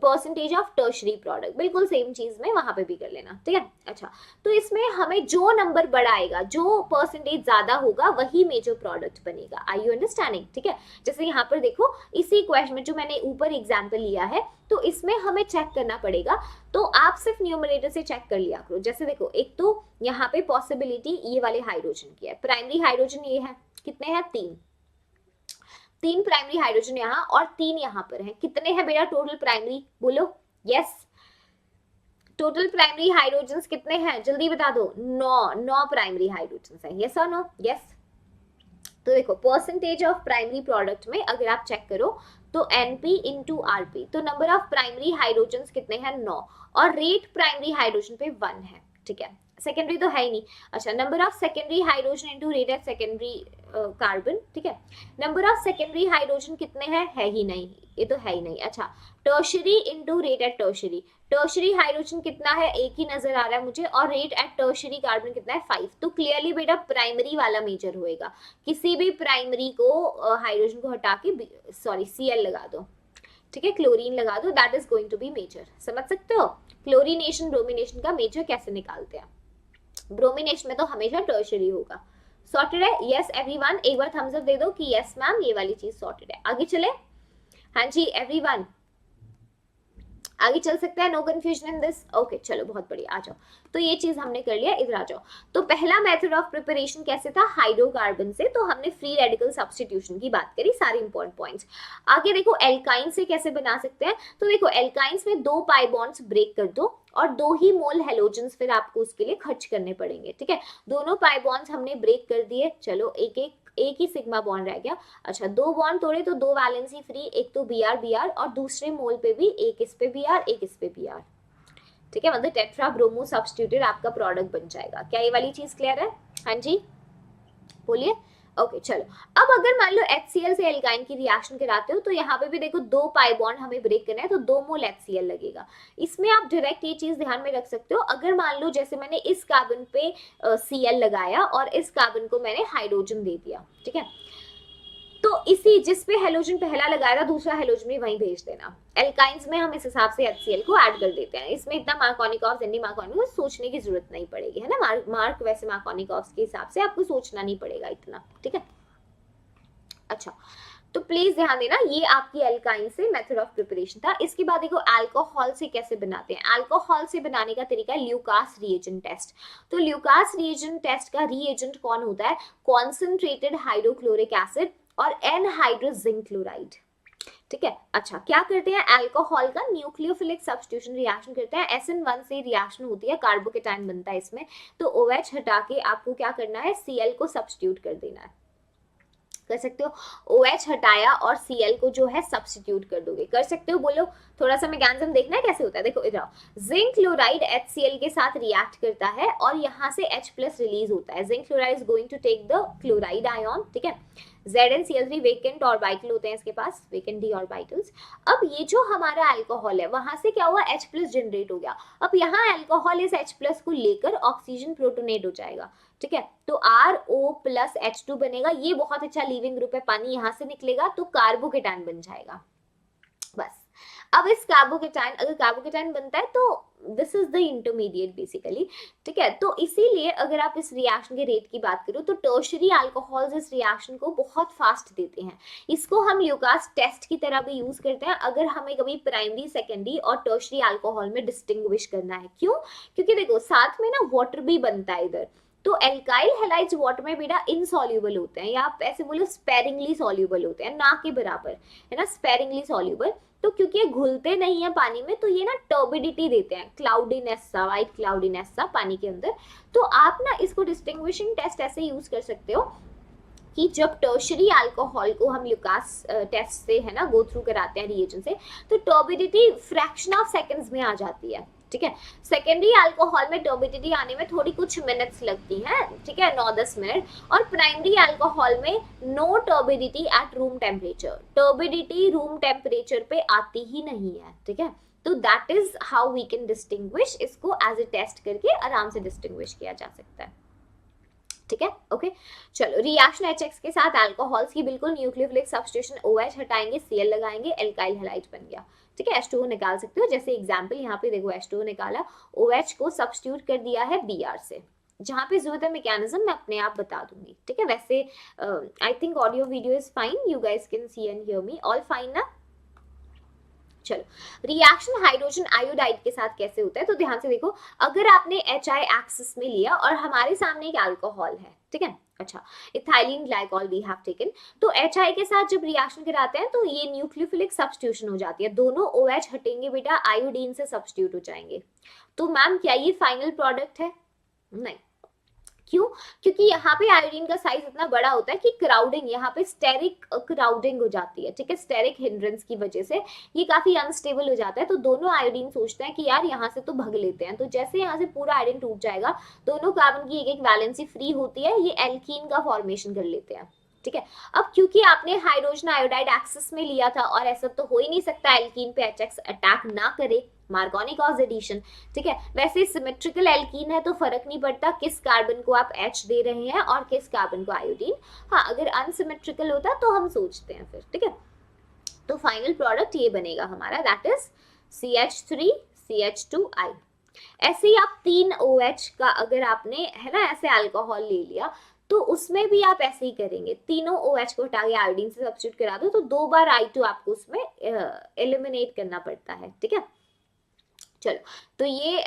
percentage of tertiary product, बिल्कुल सेम चीज में वहां पे भी कर लेना, ठीक है। अच्छा, तो इसमें हमें जो नंबर बड़ा आएगा, जो परसेंटेज ज्यादा होगा वही मेजर प्रोडक्ट बनेगा। आई यू अंडरस्टैंडिंग, ठीक है। जैसे यहाँ पर देखो, इसी क्वेश्चन में जो मैंने ऊपर एग्जाम्पल लिया है, तो इसमें हमें चेक करना पड़ेगा, तो आप सिर्फ न्यूमरेटर से चेक कर लिया करो। जैसे देखो, एक तो यहाँ पे पॉसिबिलिटी ये वाले हाइड्रोजन की है, प्राइमरी हाइड्रोजन ये है, कितने हैं, तीन प्राइमरी हाइड्रोजन यहाँ और 3 यहाँ पर हैं, कितने हैं बेटा टोटल प्राइमरी, बोलो यस, टोटल प्राइमरी हाइड्रोजन कितने हैं, जल्दी बता दो, 9 प्राइमरी हाइड्रोजन है, यस और नो, यस। तो देखो परसेंटेज ऑफ प्राइमरी प्रोडक्ट में अगर आप चेक करो तो एनपी इंटू आरपी, तो नंबर ऑफ प्राइमरी हाइड्रोजन कितने हैं, 9, और रेट प्राइमरी हाइड्रोजन पे 1 है, ठीक है। सेकेंडरी तो है ही नहीं। अच्छा, number of secondary hydrogen into rate of secondary carbon, ठीक है। नंबर ऑफ सेकेंडरी हाइड्रोजन कितने हैं, है ही नहीं, ये तो है ही नहीं। अच्छा, tertiary into rate at tertiary, tertiary hydrogen कितना है, एक ही नजर आ रहा है मुझे, और रेट एट टर्शरी कार्बन कितना है, 5, तो क्लियरली बेटा प्राइमरी वाला मेजर होएगा। किसी भी प्राइमरी को हाइड्रोजन को हटा के सॉरी Cl लगा दो, ठीक है, क्लोरीन लगा दो, that is going to be major. समझ सकते हो क्लोरीनेशन ब्रोमिनेशन का मेजर कैसे निकालते हैं। ब्रोमिनेशन में तो हमेशा टर्शरी होगा। सॉर्टेड है, यस एवरीवन, एक बार थम्स अप दे दो कि यस मैम ये वाली चीज सॉर्टेड है। आगे चले, हाँ जी एवरीवन, आगे चल सकते हैं, no confusion in this, okay चलो बहुत बढ़िया, आ जाओ। तो ये चीज हमने कर लिया, इधर आ जाओ। तो पहला मेथड ऑफ प्रिपरेशन कैसे था, हाइड्रोकार्बन से, तो हमने फ्री रेडिकल सब्स्टिट्यूशन की बात करी, सारे इंपॉर्टेंट पॉइंट्स। आगे देखो एल्काइन से कैसे बना सकते हैं, तो देखो एल्काइंस में 2 पाई बॉन्ड्स ब्रेक कर दो और 2 ही मोल हेलोजेंस फिर आपको उसके लिए खर्च करने पड़ेंगे, ठीक है। दोनों पाई बॉन्ड्स हमने ब्रेक कर दिए, चलो एक ही सिग्मा बॉन्ड रह गया। अच्छा, 2 बॉन्ड तोड़े तो 2 वैलेंसी फ्री, एक तो Br और दूसरे मोल पे भी एक इस पे Br एक इस पे Br, ठीक है, मतलब टेट्रा ब्रोमो सब्स्टिट्यूटेड आपका प्रोडक्ट बन जाएगा। क्या ये वाली चीज क्लियर है, हाँ जी बोलिए, ओके चलो। अब अगर मान लो HCl से एल्काइन की रिएक्शन कराते हो तो यहाँ पे भी देखो 2 पाई बॉन्ड हमें ब्रेक करना है, तो 2 मोल HCl लगेगा। इसमें आप डायरेक्ट ये चीज ध्यान में रख सकते हो, अगर मान लो जैसे मैंने इस कार्बन पे Cl लगाया और इस कार्बन को मैंने हाइड्रोजन दे दिया, ठीक है, तो इसी जिस पे हेलोजन पहला लगाया था दूसरा हेलोजन भी वहीं भेज देना। एल्काइंस में हम इस हिसाब से HCl को ऐड कर देते हैं, इसमें इतना मार्कोनिकॉव्स एंटी मार्कोनिकॉव्स सोचने की जरूरत नहीं पड़ेगी, है ना। मार्क वैसे मार्कोनिकॉव्स के हिसाब से आपको सोचना नहीं पड़ेगा इतना, ठीक है। अच्छा, तो प्लीज ध्यान देना, ये आपकी एल्काइन से मेथड ऑफ प्रिपरेशन था। इसके बाद देखो अल्कोहल से कैसे बनाते हैं। अल्कोहल से बनाने का तरीका है ल्यूकास रिएजेंट टेस्ट। तो ल्यूकास रिएजेंट टेस्ट का रिएजेंट कौन होता है? कॉन्सेंट्रेटेड हाइड्रोक्लोरिक एसिड और एनहाइड्रस जिंक क्लोराइड, ठीक है। अच्छा, क्या करते हैं? अल्कोहल का न्यूक्लियोफिलिक सब्स्टिट्यूशन रिएक्शन करते हैं, SN1 से रिएक्शन होती है, कार्बोकेटाइन बनता है इसमें। तो OH हटा के आपको क्या करना है? Cl को सब्स्टिट्यूट कर देना है। कर सकते हो, OH हटाया और Cl को जो है सब्स्टिट्यूट कर दोगे, कर सकते हो। बोलो, थोड़ा सा मैकेनिज्म देखना है कैसे होता है। देखो इधर जिंक क्लोराइड HCl के साथ रिएक्ट करता है और यहाँ से H+ रिलीज होता है। Zinc chloride is going to take the chloride ion, ठीक है। ZnCl3 वेकेंट ऑर्बिटल होते हैं इसके पास, वेकेंट d ऑर्बिटल्स। अब ये जो हमारा अल्कोहल है वहां से क्या हुआ? H+ जनरेट हो गया। अब यहाँ अल्कोहल इस H+ को लेकर ऑक्सीजन प्रोटोनेट हो जाएगा, ठीक है। तो RO+H2 बनेगा, ये बहुत अच्छा लीविंग ग्रुप है, पानी यहाँ से निकलेगा तो कार्बोकेटाइन बन जाएगा। बस अब इस कार्बोकेटाइन, अगर कार्बोकेटाइन बनता है तो this is the intermediate basically, ठीक है। तो इसीलिए अगर आप इस रिएक्शन के रेट की बात करो तो टर्शियरी अल्कोहल्स इस रिएक्शन को बहुत फास्ट देते हैं। इसको हम ल्यूकास टेस्ट की तरह भी यूज करते हैं अगर हमें कभी प्राइमरी, सेकेंडरी और टर्शियरी अल्कोहल में डिस्टिंग्विश करना है। क्यों? क्योंकि देखो साथ में ना वाटर भी बनता है इधर, तो एल्काइल हैलाइड्स वाटर में बेटा इनसॉल्युबल होते हैं, या आप ऐसे बोलो स्पेरिंगली सॉल्युबल होते हैं, ना के बराबर, है ना, स्पेरिंगली सॉल्युबल। तो क्योंकि ये घुलते नहीं है पानी में तो ये ना टर्बिडिटी देते हैं, क्लाउडीनेस सा, वाइट क्लाउडीनेस सा पानी के अंदर। तो आप ना इसको डिस्टिंग्विशिंग टेस्ट ऐसे यूज कर सकते हो कि जब टर्शियरी अल्कोहल को हम ल्यूकास टेस्ट से, है ना, गो थ्रू कराते हैं रिएजेंट से, तो टर्बिडिटी फ्रैक्शन ऑफ सेकंड्स में आ जाती है, ठीक है। सेकेंडरी अल्कोहल में टर्बिडिटी आने में थोड़ी कुछ मिनट्स लगती हैं, ठीक है, 9-10 मिनट। और प्राइमरी अल्कोहल में no turbidity at room temperature, turbidity room temperature पे आती ही नहीं है, ठीक है। तो that is how we can distinguish, इसको एज ए टेस्ट करके आराम से डिस्टिंग्विश किया जा सकता है, ठीक है। ओके, चलो रिएक्शन HX के साथ अल्कोहल्स की बिल्कुल न्यूक्लियोफिलिक सब्स्टिट्यूशन, OH हटाएंगे, Cl लगाएंगे, एल्काइल हैलाइड बन गया, ठीक है। H2O निकाल सकते हो, जैसे एग्जांपल यहाँ पे देखो H2O निकाला, OH को सब्स्टिट्यूट कर दिया है Br से। जहाँ पे जरूरत है मैकेनिज्म मैं अपने आप बता दूंगी, ठीक है। वैसे I think audio video is fine, you guys can see and hear me, all fine ना। चलो, रिएक्शन हाइड्रोजन आयोडाइड के साथ कैसे होता है, तो ध्यान से देखो, अगर आपने HI एक्सिस में लिया और हमारे सामने एक अल्कोहल है, ठीक है। अच्छा, ethylene glycol we have taken, तो HI के साथ जब रिएक्शन कराते हैं तो ये न्यूक्लियोफिलिक सब्स्टिट्यूशन हो जाती है, दोनों OH हटेंगे बेटा, आयोडीन से सब्स्टिट्यूट हो जाएंगे। तो मैम क्या ये फाइनल प्रोडक्ट है? नहीं। क्यों? क्योंकि यहाँ पे आयोडीन का साइज इतना बड़ा होता है कि क्राउडिंग, यहाँ पे स्टेरिक क्राउडिंग हो जाती है, ठीक है। स्टेरिक हिंड्रेंस की वजह से ये काफी अनस्टेबल हो जाता है, तो दोनों आयोडीन सोचते हैं कि यार यहाँ से तो भग लेते हैं। तो जैसे यहाँ से पूरा आयोडीन टूट जाएगा, दोनों कार्बन की एक एक वैलेंसी फ्री होती है, ये एल्कीन का फॉर्मेशन कर लेते हैं, ठीक है। अब क्योंकि आपने हाइड्रोजन आयोडाइड एक्सिस में लिया था और ऐसा तो हो ही नहीं सकता एल्कीन पे HX अटैक ना करे, मार्कोनिकॉस एडिशन, ठीक है। वैसे सिमेट्रिकल एल्कीन है तो फर्क नहीं पड़ता किस कार्बन को आप H दे रहे हैं और किस कार्बन को आयोडीन। हाँ, अगर अनसिमेट्रिकल होता तो हम सोचते हैं फिर, ठीक है। तो फाइनल प्रोडक्ट ये बनेगा हमारा, दैट इज CH3 CH2I। ऐसे ही आप 3 OH का अगर आपने, है ना, ऐसे अल्कोहल ले लिया तो उसमें भी आप ऐसे ही करेंगे, तीनों OH को हटा के आयोडीन से सब्स्टिट्यूट करा दो, तो 2 बार I2 आपको उसमें एलिमिनेट करना पड़ता है, ठीक है। चलो, तो ये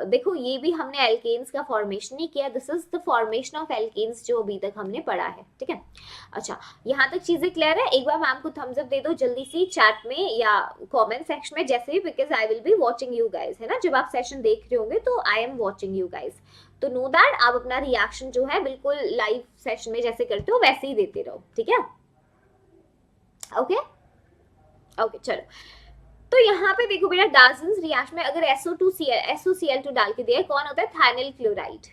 देखो, ये भी हमने एल्केन्स का फॉर्मेशन ही किया, this is the formation of alkanes जो अभी तक हमने पढ़ा है, ठीक है। अच्छा, यहाँ तक चीजें क्लियर है? एक बार मैम को थम्स अप दे दो जल्दी सी चैट में या कमेंट सेक्शन में, जैसे भी, because I will be watching you guys, है ना। जब आप सेशन देख रहे होंगे तो I am watching you guys, तो नो दैट आप अपना रिएक्शन जो है बिल्कुल लाइव सेशन में जैसे करते हो वैसे ही देते रहो, ठीक है। ओके ओके, चलो, तो यहाँ पे देखो बेटा, डाल्टन्स रिएक्शन में अगर SOCl2 डाल के दिया, कौन होता है? थायनिल क्लोराइड।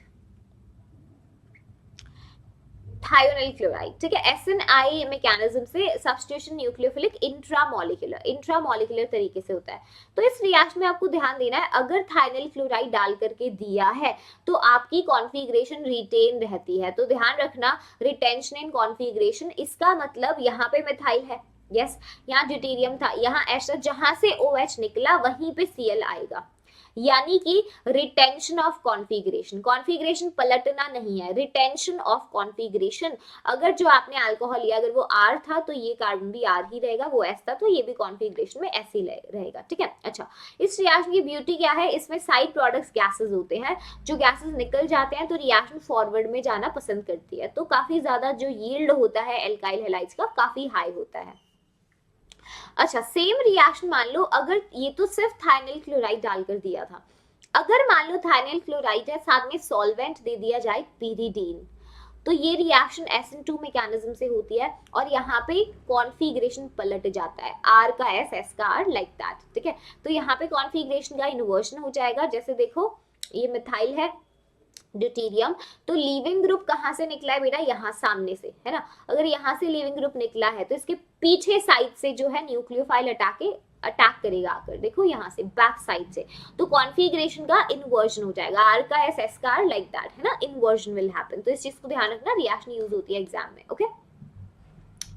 थायोनाइल क्लोराइड, ठीक है। SNI मैकेनिज्म से सब्स्टिट्यूशन न्यूक्लियोफिलिक इंट्रामोलिकुलर तरीके से होता है। तो इस रिएक्शन में आपको ध्यान देना है, अगर थायोनाइल क्लोराइड डाल करके दिया है तो आपकी कॉन्फ़िगरेशन रिटेन रहती है। तो ध्यान रखना, रिटेंशन इन कॉन्फ़िगरेशन, इसका मतलब यहाँ पे मिथाइल है, यस, यहाँ ड्यूटेरियम था, यहाँ एस्टर, जहां से OH निकला वहीं पे Cl आएगा, यानी कि रिटेंशन ऑफ कॉन्फ़िगरेशन पलटना नहीं है, रिटेंशन ऑफ कॉन्फ़िगरेशन। अगर जो आपने अल्कोहल लिया अगर वो R था तो ये कार्बन भी R ही रहेगा, वो S था तो ये भी कॉन्फ़िगरेशन में S ही रहेगा, ठीक है। अच्छा, इस रिएक्शन की ब्यूटी क्या है, इसमें साइड प्रोडक्ट्स गैसेस होते हैं, जो गैसेस निकल जाते हैं तो रिएक्शन फॉरवर्ड में जाना पसंद करती है, तो काफी ज्यादा जो यील्ड होता है एल्काइल हैलाइड्स का काफी हाई होता है। अच्छा, सेम रिएक्शन मान लो, अगर ये तो सिर्फ थायनाइल क्लोराइड डालकर दिया था, अगर मान लो थायनाइल क्लोराइड है साथ में सॉल्वेंट दे दिया जाए pyridine, तो ये रिएक्शन SN2 मैकेनिज्म से होती है और यहाँ पे कॉन्फ़िगरेशन पलट जाता है, R का S, S का R, लाइक दैट, ठीक है। तो यहाँ पे कॉन्फ़िगरेशन का इन्वर्जन हो जाएगा, जैसे देखो ये मिथाइल है, ड्यूटेरियम, तो लीविंग ग्रुप कहाँ से निकला है बेटा, यहाँ सामने से, है ना। अगर यहाँ से लीविंग ग्रुप निकला है तो इसके पीछे साइड से जो है न्यूक्लियोफाइल अटैक करेगा आकर, देखो यहाँ से बैक साइड से, तो कॉन्फ़िगरेशन का इन्वर्जन हो जाएगा, R का S, S का R, लाइक दैट, है ना, इन्वर्जन विल हैपन। तो इस चीज को ध्यान रखना, रिएक्शन यूज होती है एग्जाम में, ओके।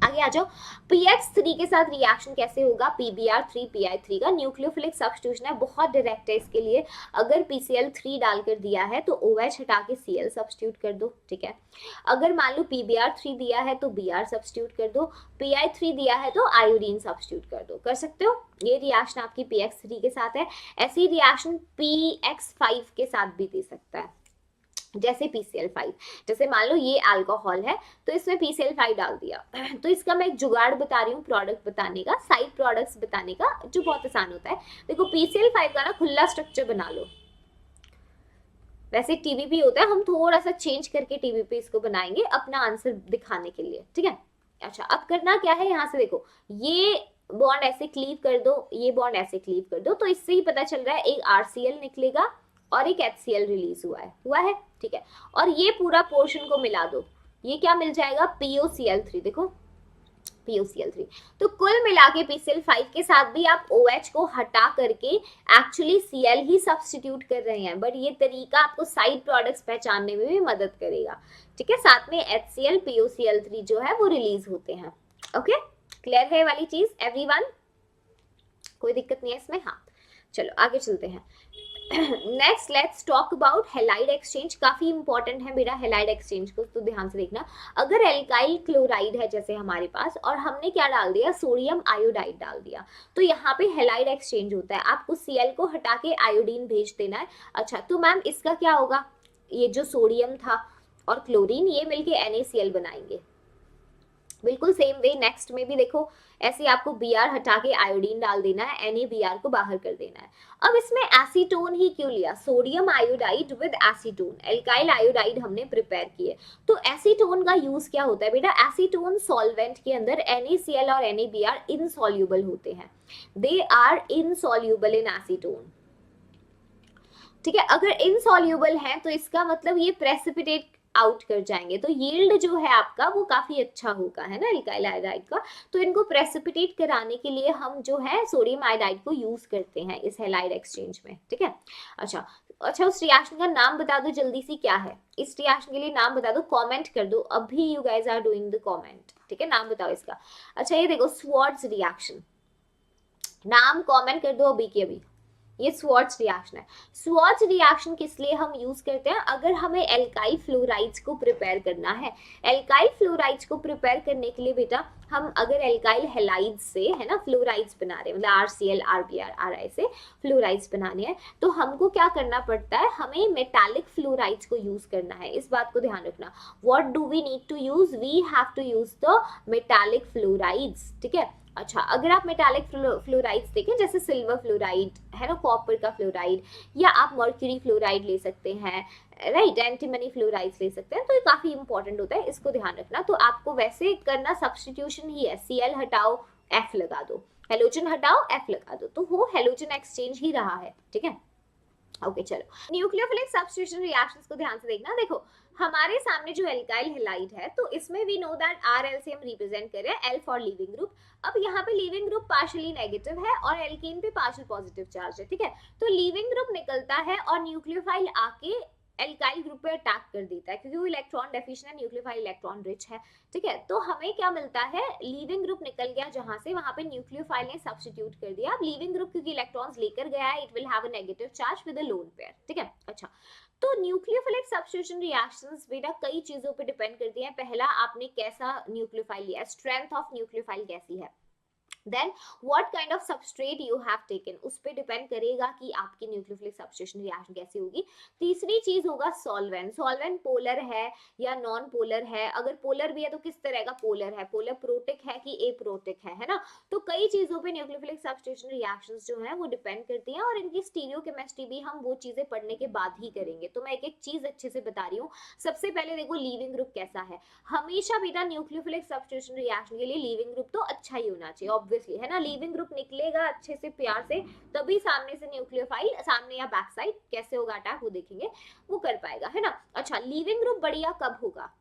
आगे आ जाओ, PX3 के साथ रिएक्शन कैसे होगा, PBr3 का न्यूक्लियोफिलिक सब्स्टिट्यूशन है, बहुत डायरेक्ट है इसके लिए। अगर PCl3 डालकर दिया है तो OH हटा के Cl सब्स्टिट्यूट कर दो, ठीक है। अगर मान लो PBr3 दिया है तो Br सब्स्टिट्यूट कर दो, Pi3 दिया है तो आयोडीन सब्स्टिट्यूट कर दो, कर सकते हो। ये रिएक्शन आपकी PX3 के साथ है। ऐसी रिएक्शन PX5 के साथ भी दे सकता है, जैसे PCl5, जैसे मान लो ये अल्कोहल है तो इसमें PCl5 डाल दिया, तो इसका मैं एक जुगाड़ बता रही हूँ प्रोडक्ट बताने का, साइड प्रोडक्ट्स बताने का, जो बहुत आसान होता है। देखो PCl5 का ना खुला स्ट्रक्चर बना लो, वैसे TBP होता है, हम थोड़ा सा चेंज करके TBP इसको बनाएंगे अपना आंसर दिखाने के लिए, ठीक है। अच्छा, अब करना क्या है, यहाँ से देखो ये बॉन्ड ऐसे क्लीव कर दो, ये बॉन्ड ऐसे क्लीव कर दो, तो इससे ही पता चल रहा है एक RCl निकलेगा और एक HCl रिलीज हुआ है, ठीक है। और ये पूरा पोर्शन को मिला दो, ये क्या मिल जाएगा, POCl3, देखो POCl3। तो कुल मिला के PCl5 के साथ भी आप OH को हटा करके एक्चुअली Cl ही सब्स्टिट्यूट कर रहे हैं, बट ये तरीका आपको साइड प्रोडक्ट्स पहचानने में भी मदद करेगा, ठीक है। साथ में HCl POCl3 जो है वो रिलीज होते हैं, ओके। क्लियर है वाली चीज एवरीवन, कोई दिक्कत नहीं है इसमें, हाँ। चलो आगे चलते हैं। Next let's talk about halide exchange, काफी इंपॉर्टेंट है बेटा हैलाइड एक्सचेंज को, तो ध्यान से देखना। अगर एल्काइल क्लोराइड है जैसे हमारे पास और हमने क्या डाल दिया, सोडियम आयोडाइड डाल दिया, तो यहाँ पे हैलाइड एक्सचेंज होता है, आपको Cl को हटा के आयोडीन भेज देना है। अच्छा, तो मैम इसका क्या होगा, ये जो सोडियम था और क्लोरीन ये मिलके NaCl बनाएंगे, बिल्कुल सेम वे नेक्स्ट में भी देखो, ऐसे आपको Br हटा के आयोडीन डाल देना है, NaBr को बाहर कर देना है। अब इसमें एसीटोन ही क्यों लिया, sodium iodide with acetone, alkyl iodide हमने प्रिपेयर किए, तो एसीटोन का यूज क्या होता है बेटा, एसीटोन सॉल्वेंट के अंदर NaCl और NaBr इनसॉल्युबल होते हैं, they are insoluble in acetone, ठीक है। अगर इनसॉल्युबल है तो इसका मतलब ये प्रेसिपिटेट आउट कर जाएंगे, तो यील्ड जो है आपका वो काफी अच्छा होगा, है ना, एल्काइल आयोडाइड का। तो इनको प्रेसिपिटेट कराने के लिए हम जो है सोडियम आयोडाइड को यूज करते हैं इस हैलाइड एक्सचेंज में, ठीक है। अच्छा, उस रिएक्शन का नाम बता दो जल्दी सी, क्या है इस रिएक्शन के लिए नाम बता दो, कमेंट कर दो अभी, you guys are doing the comment, ठीक है, नाम बताओ इसका। अच्छा, ये देखो स्वार्ट्ज रिएक्शन, नाम कमेंट कर दो अभी की अभी, ये स्वार्ट्ज रिएक्शन है। स्वार्ट्ज रिएक्शन किस लिए हम यूज करते हैं, अगर हमें एल्काइल फ्लोराइड्स को प्रिपेयर करना है, एल्काइल फ्लोराइड्स को प्रिपेयर करने के लिए बेटा हम अगर एल्काइल हैलाइड्स से, है ना, फ्लोराइड्स बना रहे हैं, मतलब RCl RBr RI से फ्लोराइड्स बनाने हैं, तो हमको क्या करना पड़ता है, हमें मेटालिक फ्लोराइड्स को यूज करना है, इस बात को ध्यान रखना। What do we need to use, we have to use the metallic fluorides, ठीक है। अच्छा, अगर आप मेटालिक फ्लोराइड्स देखें जैसे सिल्वर फ्लोराइड है ना, कॉपर का फ्लोराइड, या आप मर्क्यूरी फ्लोराइड ले सकते हैं, राइट, एंटीमनी फ्लोराइड्स ले सकते हैं, तो ये काफी इंपॉर्टेंट होता है, इसको ध्यान रखना। तो आपको वैसे करना सब्स्टिट्यूशन ही है, Cl हटाओ F लगा दो, हेलोजन हटाओ F लगा दो, तो वो हेलोजन एक्सचेंज ही रहा है, ठीक है। ओके, चलो न्यूक्लियोफिलिक सब्स्टिट्यूशन रिएक्शंस को ध्यान से देखना। देखो हमारे सामने जो एल्काइल हैलाइड है, तो इसमें we know that R L से हम रिप्रेजेंट कर रहे हैं एल फॉर लीविंग ग्रुप। अब यहाँ पे लीविंग ग्रुप पार्शियली नेगेटिव है और एल्केन पे पार्शियल पॉजिटिव चार्ज है, ठीक है। तो लीविंग ग्रुप निकलता है और न्यूक्लियोफाइल आके एल्काइल ग्रुप पे अटैक कर देता है, क्योंकि वो इलेक्ट्रॉन डेफिशिएंट है, न्यूक्लियोफाइल इलेक्ट्रॉन रिच है, ठीक है। तो हमें क्या मिलता है, लीविंग ग्रुप निकल गया जहां से, वहां पे न्यूक्लियोफाइल ने सब्स्टिट्यूट कर दिया। अब लीविंग ग्रुप क्योंकि इलेक्ट्रॉन्स लेकर गया है, it will have a negative charge with a lone pair, ठीक है। अच्छा, तो न्यूक्लियोफिलिक सब्स्टिट्यूशन रिएक्शंस बेटा कई चीजों पे डिपेंड करती हैं। पहला, आपने कैसा न्यूक्लियोफाइल लिया, स्ट्रेंथ ऑफ न्यूक्लियोफाइल कैसी है, then what kind of substrate you have taken, उस पर डिपेंड करेगा कि आपकी न्यूक्लियोफिलिक सब्स्टिट्यूशन रिएक्शन कैसी होगी। तीसरी चीज होगा सॉल्वेंट, सॉल्वेंट पोलर है या नॉन पोलर है, अगर पोलर भी है तो किस तरह का पोलर है, पोलर प्रोटिक है कि एप्रोटिक है ना। तो कई चीजों पे न्यूक्लियोफिलिक सब्स्टिट्यूशन रिएक्शंस जो है वो डिपेंड करती हैं, और इनकी स्टीरियोकेमिस्ट्री भी हम वो चीजें पढ़ने के बाद ही करेंगे। तो मैं एक एक चीज अच्छे से बता रही हूँ। सबसे पहले देखो लीविंग ग्रुप कैसा है, हमेशा बेटा न्यूक्लियोफिलिक सब्स्टिट्यूशन रिएक्शन के लिए लीविंग ग्रुप तो अच्छा ही होना चाहिए, ऑब्वियसली, है ना। लीविंग ग्रुप निकलेगा अच्छे से प्यार से, तभी सामने से न्यूक्लियोफाइल, सामने या बैक साइड कैसे होगा अटैक वो देखेंगे, वो कर पाएगा, है ना। अच्छा, लीविंग ग्रुप बढ़िया कब होगा,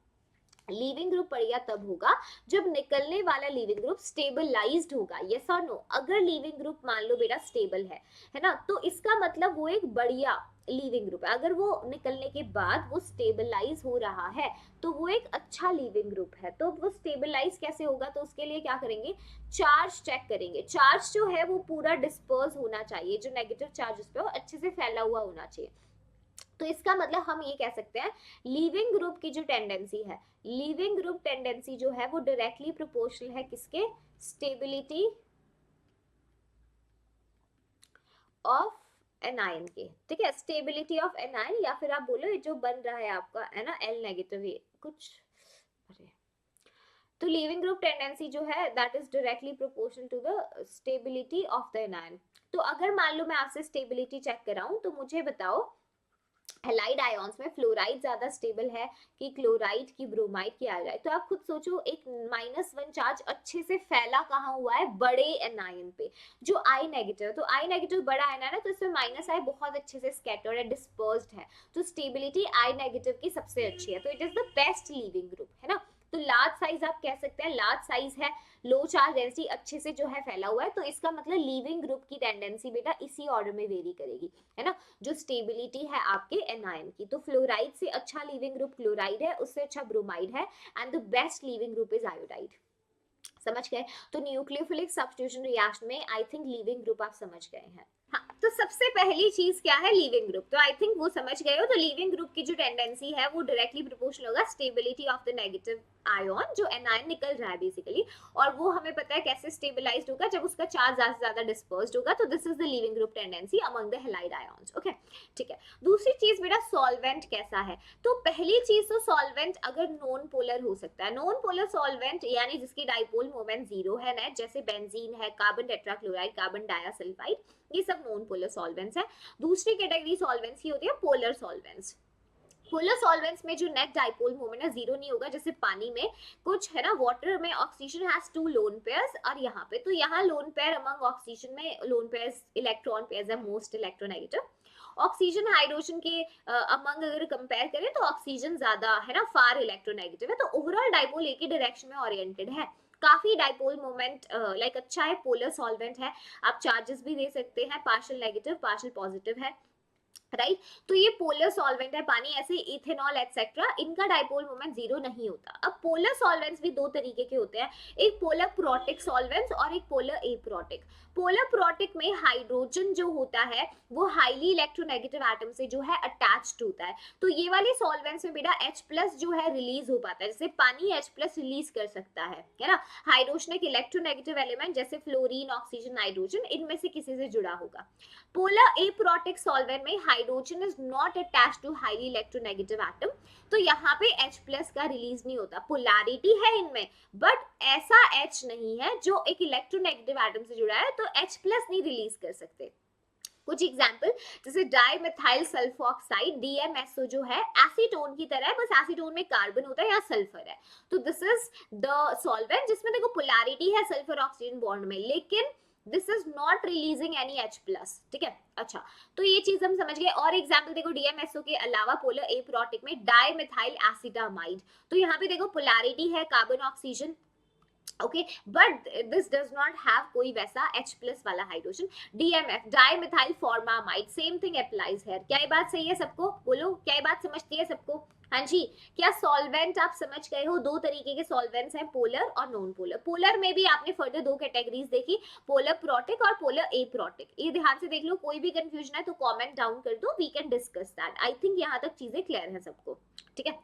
लीविंग ग्रुप बढ़िया तब होगा जब निकलने वाला लीविंग ग्रुप स्टेबलाइज्ड होगा, यस और नो। अगर लीविंग ग्रुप मान लो बेटा स्टेबल है ना, तो इसका मतलब वो एक बढ़िया लीविंग ग्रुप है। अगर वो निकलने के बाद वो स्टेबलाइज हो रहा है तो वो एक अच्छा लीविंग ग्रुप है। तो वो स्टेबलाइज कैसे होगा, तो उसके लिए क्या करेंगे, चार्ज चेक करेंगे। चार्ज जो है वो पूरा डिस्पर्स होना चाहिए, जो नेगेटिव चार्ज उस पे वो अच्छे से फैला हुआ होना चाहिए। तो इसका मतलब हम ये कह सकते हैं लीविंग ग्रुप की जो टेंडेंसी है, लीविंग ग्रुप टेंडेंसी जो है वो डायरेक्टली प्रोपोर्शनल है किसके, स्टेबिलिटी ऑफ एनायन के, ठीक है। स्टेबिलिटी ऑफ एनायन, या फिर आप बोलो ये जो बन रहा है आपका, है ना, एल नेगेटिव, ये कुछ, अरे, तो लीविंग ग्रुप टेंडेंसी जो है that is directly proportional to the stability of the anion. तो अगर मान लो मैं आपसे स्टेबिलिटी चेक कराऊं, तो मुझे बताओ हैलाइड आयंस में फ्लोराइड ज्यादा स्टेबल है कि क्लोराइड की ब्रोमाइड की आयोडाइड। तो आप खुद सोचो, एक -1 चार्ज अच्छे से फैला कहाँ हुआ है, बड़े एनायन पे, जो आई नेगेटिव। तो आई नेगेटिव बड़ा आयन है ना, तो इसमें माइनस आई बहुत अच्छे से स्कैटर्ड है, डिस्पर्स्ड है। तो स्टेबिलिटी आई नेगेटिव की सबसे अच्छी है, तो it is the best leaving group, है ना। तो लार्ज साइज आप कह सकते हैं, लार्ज साइज है, लो चार्ज डेंसिटी अच्छे से जो है फैला हुआ है, तो इसका मतलब लीविंग ग्रुप की टेंडेंसी बेटा इसी ऑर्डर में वेरी करेगी, है ना। जो स्टेबिलिटी है आपके एनायन की, तो फ्लोराइड से अच्छा लीविंग ग्रुप क्लोराइड है, उससे अच्छा ब्रोमाइड है, and the best leaving group is iodide. समझ गए। तो न्यूक्लियोफिलिक सब्स्टिट्यूशन रिएक्शन में आई थिंक लीविंग ग्रुप आप समझ गए हैं। हाँ, तो सबसे पहली चीज क्या है, लीविंग ग्रुप, तो आई थिंक वो समझ गए हो। तो लीविंग ग्रुप की जो टेंडेंसी है वो डायरेक्टली प्रोपोर्शनल होगा stability of the negative ion, जो एनायन निकल रहा है बेसिकली, और वो हमें पता है कैसे स्टेबलाइज्ड होगा, जब उसका चार्ज ज्यादा से ज्यादा डिस्पर्स्ड होगा। तो this is the leaving group tendency among the halide ions, okay, ठीक है। दूसरी चीज बेटा सॉल्वेंट कैसा है, तो पहली चीज तो सॉल्वेंट अगर नॉन पोलर हो सकता है, नॉन पोलर सॉल्वेंट यानी जिसकी डाइपोल मोमेंट 0 है ना, जैसे बेंजीन है, कार्बन टेट्राक्लोराइड, कार्बन डाइसल्फाइड, ये सब नॉन पोलर सॉल्वेंट्स है। दूसरी कैटेगरी सॉल्वेंट्स की होती है पोलर सॉल्वेंट्स। पोलर सॉल्वेंट्स में जो नेट डाइपोल मोमेंट है 0 नहीं होगा, जैसे पानी में कुछ है ना, वाटर में ऑक्सीजन हैज 2 लोन पेयर्स, और यहाँ पे तो यहाँ लोन पेयर अमंग ऑक्सीजन में लोन पेयर्स इलेक्ट्रॉन पेयर्स है मोस्ट इलेक्ट्रोनेगेटिव। ऑक्सीजन हाइड्रोजन के अमंग अगर कंपेयर करें तो ऑक्सीजन ज्यादा है ना, फार इलेक्ट्रोनेगेटिव है। तो ओवरऑल डाइपोल एक ही डायरेक्शन में ओरिएंटेड है, काफी डाइपोल मोमेंट लाइक अच्छा है, पोलर सॉल्वेंट है। आप चार्जेस भी दे सकते हैं, पार्शियल नेगेटिव पार्शियल पॉजिटिव है, राइट। तो ये पोलर सॉल्वेंट है, पानी ऐसे इथेनॉल एटसेट्रा, इनका डाइपोल मोमेंट 0 नहीं होता। अब पोलर सॉल्वेंट्स भी दो तरीके के होते हैं, एक पोलर प्रोटिक सॉल्वेंट्स और एक पोलर एप्रोटिक। पोलर प्रोटिक में हाइड्रोजन जो होता है वो हाईली इलेक्ट्रोनेगेटिव एटम से जो है अटैच्ड होता है। तो ये वाले सॉल्वेंट्स में बेटा H+ जो है रिलीज हो पाता है, जैसे पानी H+ रिलीज कर सकता है ना। हाइड्रोजन एक इलेक्ट्रोनेगेटिव एलिमेंट, जैसे फ्लोरीन, ऑक्सीजन, नाइट्रोजन, इनमें से किसी से जुड़ा होगा। पोलर एप्रोटिक सॉल्वेंट में hydrogen is not attached to highly electronegative atom, तो यहाँ पे H+ का रिलीज नहीं होता। पोलैरिटी है इनमें, बट ऐसा H नहीं है जो एक इलेक्ट्रोनेगेटिव एटम से जुड़ा है, तो H+ नहीं रिलीज कर सकते। कुछ एग्जाम्पल, जैसे डाइमेथाइल सल्फोक्साइड DMSO जो है एसीटोन की तरह है, बस एसीटोन में कार्बन होता है, यहाँ सल्फर है। तो दिस इज द सॉल्वेंट जिसमें देखो पोलैरिटी है सल्फर ऑक्सीजन बॉन्ड में, लेकिन this is not releasing any H plus, ठीक है। अच्छा, तो ये चीज हम समझ गए। और एग्जाम्पल देखो DMSO के अलावा पोलर एप्रोटिक में डाइमिथाइल एसिटामाइड, तो यहाँ पे देखो पोलैरिटी है carbon oxygen, okay, but this does not have कोई वैसा H प्लस वाला hydrogen. DMF dimethyl formamide, same thing applies here. क्या ये बात सही है सबको? बोलो, क्या ये बात समझती है सबको? हाँ जी। क्या सॉल्वेंट आप समझ गए हो? दो तरीके के सॉल्वेंट्स हैं, पोलर और नॉन पोलर। पोलर में भी आपने फर्दर दो कैटेगरीज देखी, पोलर प्रोटिक और पोलर एप्रोटिक। ये ध्यान से देख लो, कोई भी कंफ्यूजन है तो कमेंट डाउन कर दो, we can discuss that. I think यहाँ तक चीजें क्लियर है सबको, ठीक है।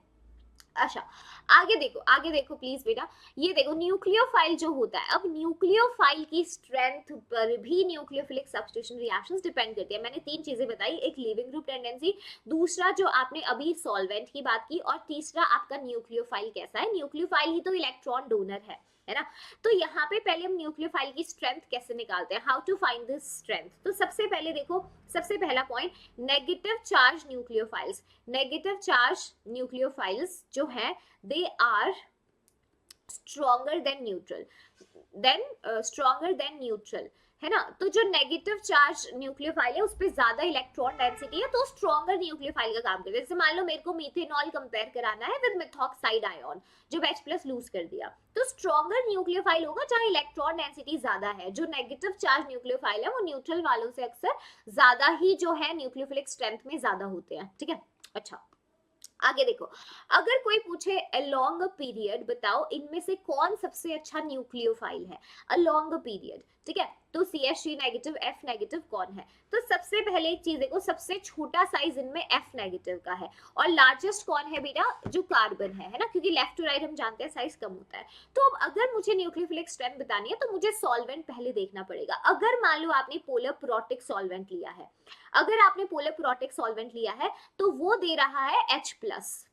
अच्छा, आगे देखो प्लीज बेटा। ये देखो न्यूक्लियोफाइल जो होता है, अब न्यूक्लियोफाइल की स्ट्रेंथ पर भी न्यूक्लियोफिलिक सब्स्टिट्यूशन रिएक्शंस डिपेंड करती है। मैंने तीन चीजें बताई, एक लिविंग ग्रुप टेंडेंसी, दूसरा जो आपने अभी सॉल्वेंट की बात की, और तीसरा आपका न्यूक्लियोफाइल कैसा है। न्यूक्लियोफाइल ही तो इलेक्ट्रॉन डोनर है ना। तो यहाँ पे पहले हम न्यूक्लियोफाइल की स्ट्रेंथ कैसे निकालते हैं, how to find this strength. तो सबसे पहले देखो, सबसे पहला point, negative charge nucleophiles. Negative charge nucleophiles जो है they are stronger than neutral, stronger than neutral, है ना। तो जो नेगेटिव चार्ज न्यूक्लियोफाइल है उस पर ज्यादा इलेक्ट्रॉन डेंसिटी है, तो स्ट्रॉन्गर न्यूक्लियोफाइल का काम करते हैं। जैसे मान लो मेरे को मीथेनॉल कंपेयर कराना है विद मिथॉक्साइड आयन, जब H प्लस लूज कर दिया, तो स्ट्रॉन्गर न्यूक्लियोफाइल होगा जहां इलेक्ट्रॉन डेंसिटी ज्यादा है। जो नेगेटिव चार्ज न्यूक्लियोफाइल है वो न्यूट्रल वालों से अक्सर ज्यादा ही जो है न्यूक्लियोफिलिक स्ट्रेंथ में ज्यादा होते हैं, ठीक है। अच्छा, आगे देखो, अगर कोई पूछे अलोंग अ पीरियड बताओ इनमें से कौन सबसे अच्छा न्यूक्लियोफाइल है, अलोंग अ पीरियड, ठीक है। तो CH3 नेगेटिव, F नेगेटिव कौन है? तो सबसे पहले एक चीज देखो, सबसे छोटा साइज इनमें F नेगेटिव का है, और लार्जेस्ट कौन है बेटा? जो कार्बन है ना, क्योंकि लेफ्ट टू राइट हम जानते हैं साइज कम होता है। तो अब अगर मुझे न्यूक्लियोफिलिक स्ट्रेंथ बतानी है तो मुझे सॉल्वेंट पहले देखना पड़ेगा। अगर मान लो आपने पोलर प्रोटिक सॉल्वेंट लिया है, अगर आपने पोलर प्रोटिक सॉल्वेंट लिया है तो वो दे रहा है H प्लस,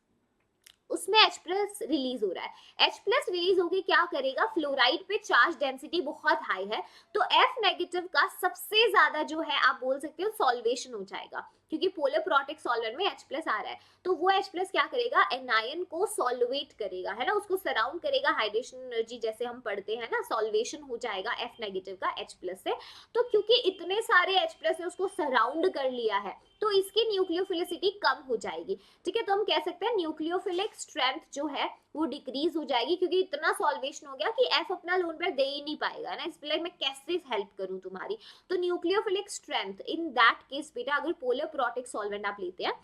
उसमें H प्लस रिलीज हो रहा है। H प्लस रिलीज होके क्या करेगा, फ्लोराइड पे चार्ज डेंसिटी बहुत हाई है, तो F नेगेटिव का सबसे ज्यादा जो है आप बोल सकते हो सॉल्वेशन हो जाएगा, क्योंकि पोलर प्रोटिक सॉल्वेंट में H प्लस आ रहा है। तो वो H प्लस क्या करेगा, एनायन को सॉल्वेट करेगा, है ना, उसको सराउंड करेगा, हाइड्रेशन एनर्जी जैसे हम पढ़ते हैं ना, सॉल्वेशन हो जाएगा F नेगेटिव का H प्लस से। तो क्योंकि इतने सारे H प्लस ने उसको सराउंड कर लिया है तो इसकी न्यूक्लियोफिलिसिटी कम हो जाएगी, ठीक है। तो हम कह सकते हैं न्यूक्लियोफिलिक स्ट्रेंथ जो है वो डिक्रीज हो जाएगी, क्योंकि इतना सॉल्वेशन हो गया कि F अपना लोन पेयर दे ही नहीं पाएगा ना, इसलिए मैं कैसे हेल्प करूं तुम्हारी। तो nucleophilic strength in that case बेटा, अगर पोलर प्रोटिक सॉल्वेंट आप लेते हैं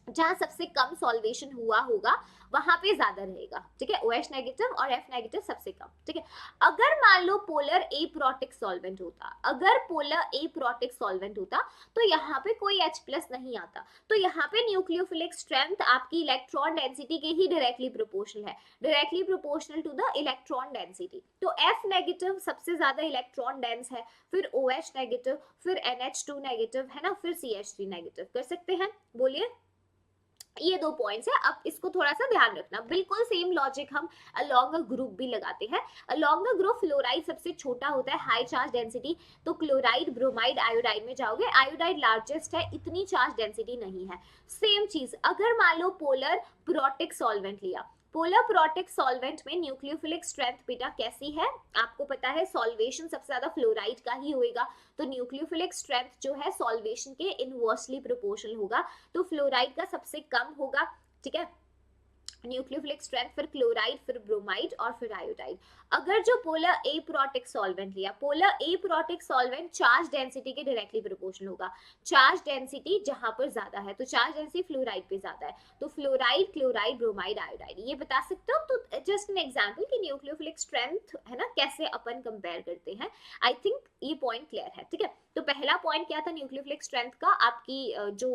जहां सबसे कम सॉल्वेशन हुआ होगा वहां पे ज्यादा रहेगा, ठीक है। OH नेगेटिव और F नेगेटिव सबसे कम, ठीक है। अगर मान लो पोलर एप्रोटिक सॉल्वेंट होता, अगर पोलर एप्रोटिक सॉल्वेंट होता तो यहाँ पे कोई H प्लस नहीं आता, तो यहाँ पे न्यूक्लियोफिलिक स्ट्रेंथ आपकी इलेक्ट्रॉन डेंसिटी के ही डायरेक्टली प्रोपोर्शनल है, directly proportional to the electron density. तो F नेगेटिव सबसे ज्यादा इलेक्ट्रॉन डेंस है, फिर OH नेगेटिव, फिर NH2 नेगेटिव, है ना, फिर CH3 नेगेटिव। कर सकते हैं, बोलिए। ये दो पॉइंट्स है, अब इसको थोड़ा सा ध्यान रखना। बिल्कुल सेम लॉजिक हम अलोंग अ ग्रुप भी लगाते हैं। अलोंग अ ग्रुप फ्लोराइड सबसे छोटा होता है, हाई चार्ज डेंसिटी, तो क्लोराइड, ब्रोमाइड, आयोडाइड में जाओगे, आयोडाइड लार्जेस्ट है, इतनी चार्ज डेंसिटी नहीं है। सेम चीज अगर मान लो पोलर प्रोटिक सॉल्वेंट लिया, पोलर प्रोटिक सॉल्वेंट में न्यूक्लियोफिलिक स्ट्रेंथ बेटा कैसी है, आपको पता है सॉल्वेशन सबसे ज्यादा फ्लोराइड का ही होएगा, तो न्यूक्लियोफिलिक स्ट्रेंथ जो है सॉल्वेशन के इनवर्सली प्रोपोर्शनल होगा, तो फ्लोराइड का सबसे कम होगा, ठीक है। न्यूक्लियोफिलिक स्ट्रेंथ, फिर क्लोराइड, फिर ब्रोमाइड और फिर आयोडाइड। अगर जो पोलर एप्रोटिक सॉल्वेंट लिया, polar aprotic solvent charge density के डायरेक्टली प्रोपोर्शनल होगा, चार्ज डेंसिटी जहां पर ज्यादा है तो चार्ज डेंसिटी फ्लोराइड पे ज्यादा है, तो फ्लोराइड, क्लोराइड, ब्रोमाइड, आयोडाइड, ये बता सकते हो। तो जस्ट एन एग्जांपल कि न्यूक्लियोफिलिक स्ट्रेंथ है ना कैसे अपन कंपेयर करते हैं। आई थिंक ये पॉइंट क्लियर है, ठीक है। तो पहला पॉइंट क्या था न्यूक्लियोफिलिक स्ट्रेंथ का, आपकी जो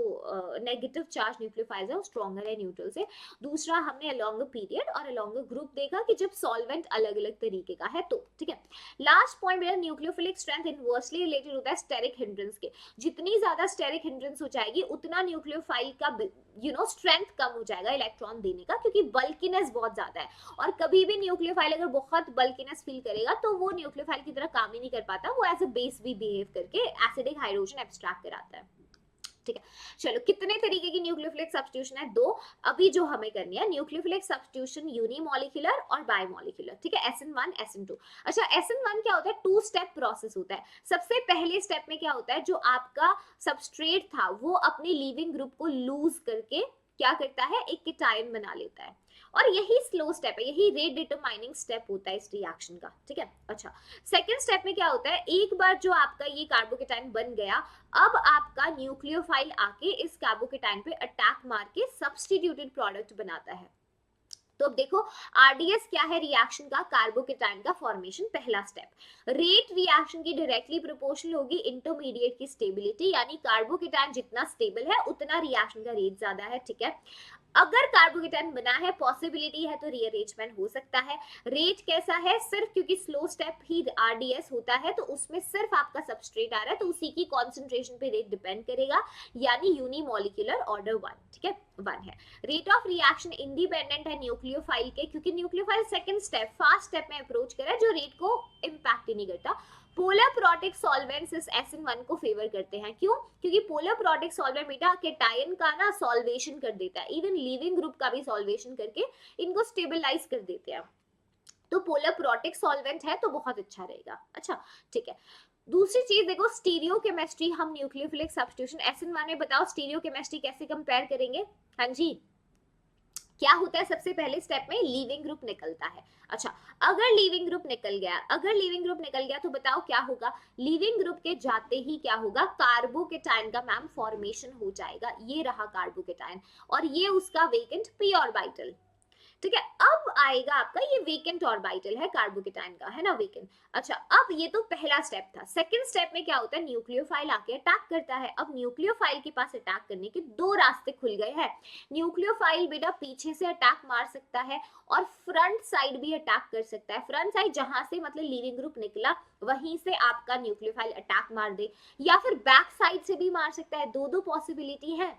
नेगेटिव चार्ज न्यूक्लियोफाइल्स है वो स्ट्रॉन्गर है न्यूट्रल से। दूसरा हमने अलोंग पीरियड और अलोंग ग्रुप देखा कि जब सॉल्वेंट अलग अलग तरीके का है, तो ठीक है। लास्ट पॉइंट मेरा, न्यूक्लियोफिलिक स्ट्रेंथ इनवर्सली रिलेटेड होता है स्टेरिक हिंड्रेंस के। जितनी ज्यादा स्टेरिक हिंड्रेंस हो जाएगी उतना न्यूक्लियोफाइल का स्ट्रेंथ कम हो जाएगा इलेक्ट्रॉन देने का, क्योंकि बल्कीनेस बहुत ज्यादा है। और कभी भी न्यूक्लियोफाइल अगर बहुत बल्कीनेस फील करेगा तो वो न्यूक्लियोफाइल की तरह काम ही नहीं कर पाता, वो एज अ बेस भी बिहेव करके एसिडिक हाइड्रोजन एब्स्ट्रैक्ट कराता है। ठीक है, चलो कितने तरीके की न्यूक्लियोफिलिक सब्स्टिट्यूशन है? दो। अभी जो हमें करनी है न्यूक्लियोफिलिक सब्स्टिट्यूशन यूनिमोलिकुलर और बायोमोलिकुलर, ठीक है, SN1 SN2। अच्छा, SN1 क्या होता है? 2 स्टेप प्रोसेस होता है। सबसे पहले स्टेप में क्या होता है, जो आपका सबस्ट्रेट था वो अपने लीविंग ग्रुप को लूज करके क्या करता है, एक कीटायन बना लेता है, और यही स्लो स्टेप है, यही रेट डिटरमाइनिंग स्टेप होता है इस रिएक्शन का, ठीक है। अच्छा, सेकेंड स्टेप में क्या होता है, एक बार जो आपका ये कार्बोकेटाइन बन गया, अब आपका न्यूक्लियोफाइल आके इस कार्बोकेटाइन पे अटैक मार के सब्स्टिट्यूटेड प्रोडक्ट बनाता है। तो अब देखो आरडीएस क्या है, रिएक्शन का कार्बोकेटाइन का फॉर्मेशन, पहला स्टेप। रेट रिएक्शन की डायरेक्टली प्रोपोर्शनल होगी इंटरमीडिएट की स्टेबिलिटी, यानी कार्बोकेटाइन जितना स्टेबल है उतना रिएक्शन का रेट ज्यादा है, ठीक है। अगर कार्बोकेटाइन बना है, पॉसिबिलिटी है तो रीअरेंजमेंट हो सकता है। रेट कैसा है, सिर्फ क्योंकि स्लो स्टेप ही आरडीएस होता है तो उसमें सिर्फ आपका सबस्ट्रेट आ रहा है तो उसी की कॉन्सेंट्रेशन पे रेट डिपेंड करेगा, यानी यूनिमोलिकुलर ऑर्डर 1, ठीक है, 1 है। रेट ऑफ रिएक्शन इंडिपेंडेंट है न्यूक्लियोफाइल के, क्योंकि nucleophile second step fast step में अप्रोच कर रहा है जो रेट को इंपैक्ट ही नहीं करता। पोलर प्रोटिक सॉल्वेंट्स इस SN1 को फेवर करते हैं, क्यों? क्योंकि पोलर प्रोटिक सॉल्वेंट बेटा केटायन का ना सॉल्वेशन कर देता है, इवन लीविंग ग्रुप का भी सॉल्वेशन करके इनको स्टेबलाइज कर देते हैं, तो पोलर प्रोटिक सॉल्वेंट है तो बहुत अच्छा रहेगा। अच्छा, ठीक है। दूसरी चीज देखो, स्टीरियो केमिस्ट्री, हम न्यूक्लियोफिलिक सब्स्टिट्यूशन SN1 में बताओ स्टीरियो केमिस्ट्री कैसे कंपेयर करेंगे? हाँ जी, क्या होता है सबसे पहले स्टेप में, लीविंग ग्रुप निकलता है। अच्छा, अगर लीविंग ग्रुप निकल गया, अगर लीविंग ग्रुप निकल गया तो बताओ क्या होगा, लीविंग ग्रुप के जाते ही क्या होगा, कार्बोकेटाइन का मैम फॉर्मेशन हो जाएगा, ये रहा कार्बोकेटाइन, और ये उसका वेकेंट पी ऑर्बिटल, ठीक है। अब आएगा आपका ये वेकेंट ऑर्बिटल है कार्बोकेटाइन का, है ना, वेकेंट। अच्छा, अब ये तो पहला स्टेप था। सेकंड स्टेप में क्या होता है, न्यूक्लियोफाइल आके अटैक करता है। अब न्यूक्लियोफाइल के पास अटैक करने के दो रास्ते खुल गए हैं। न्यूक्लियोफाइल बेटा पीछे से अटैक मार सकता है और फ्रंट साइड भी अटैक कर सकता है। फ्रंट साइड जहां से मतलब लीविंग ग्रुप निकला वहीं से आपका न्यूक्लियोफाइल अटैक मार दे, या फिर बैक साइड से भी मार सकता है। दो दो पॉसिबिलिटी है,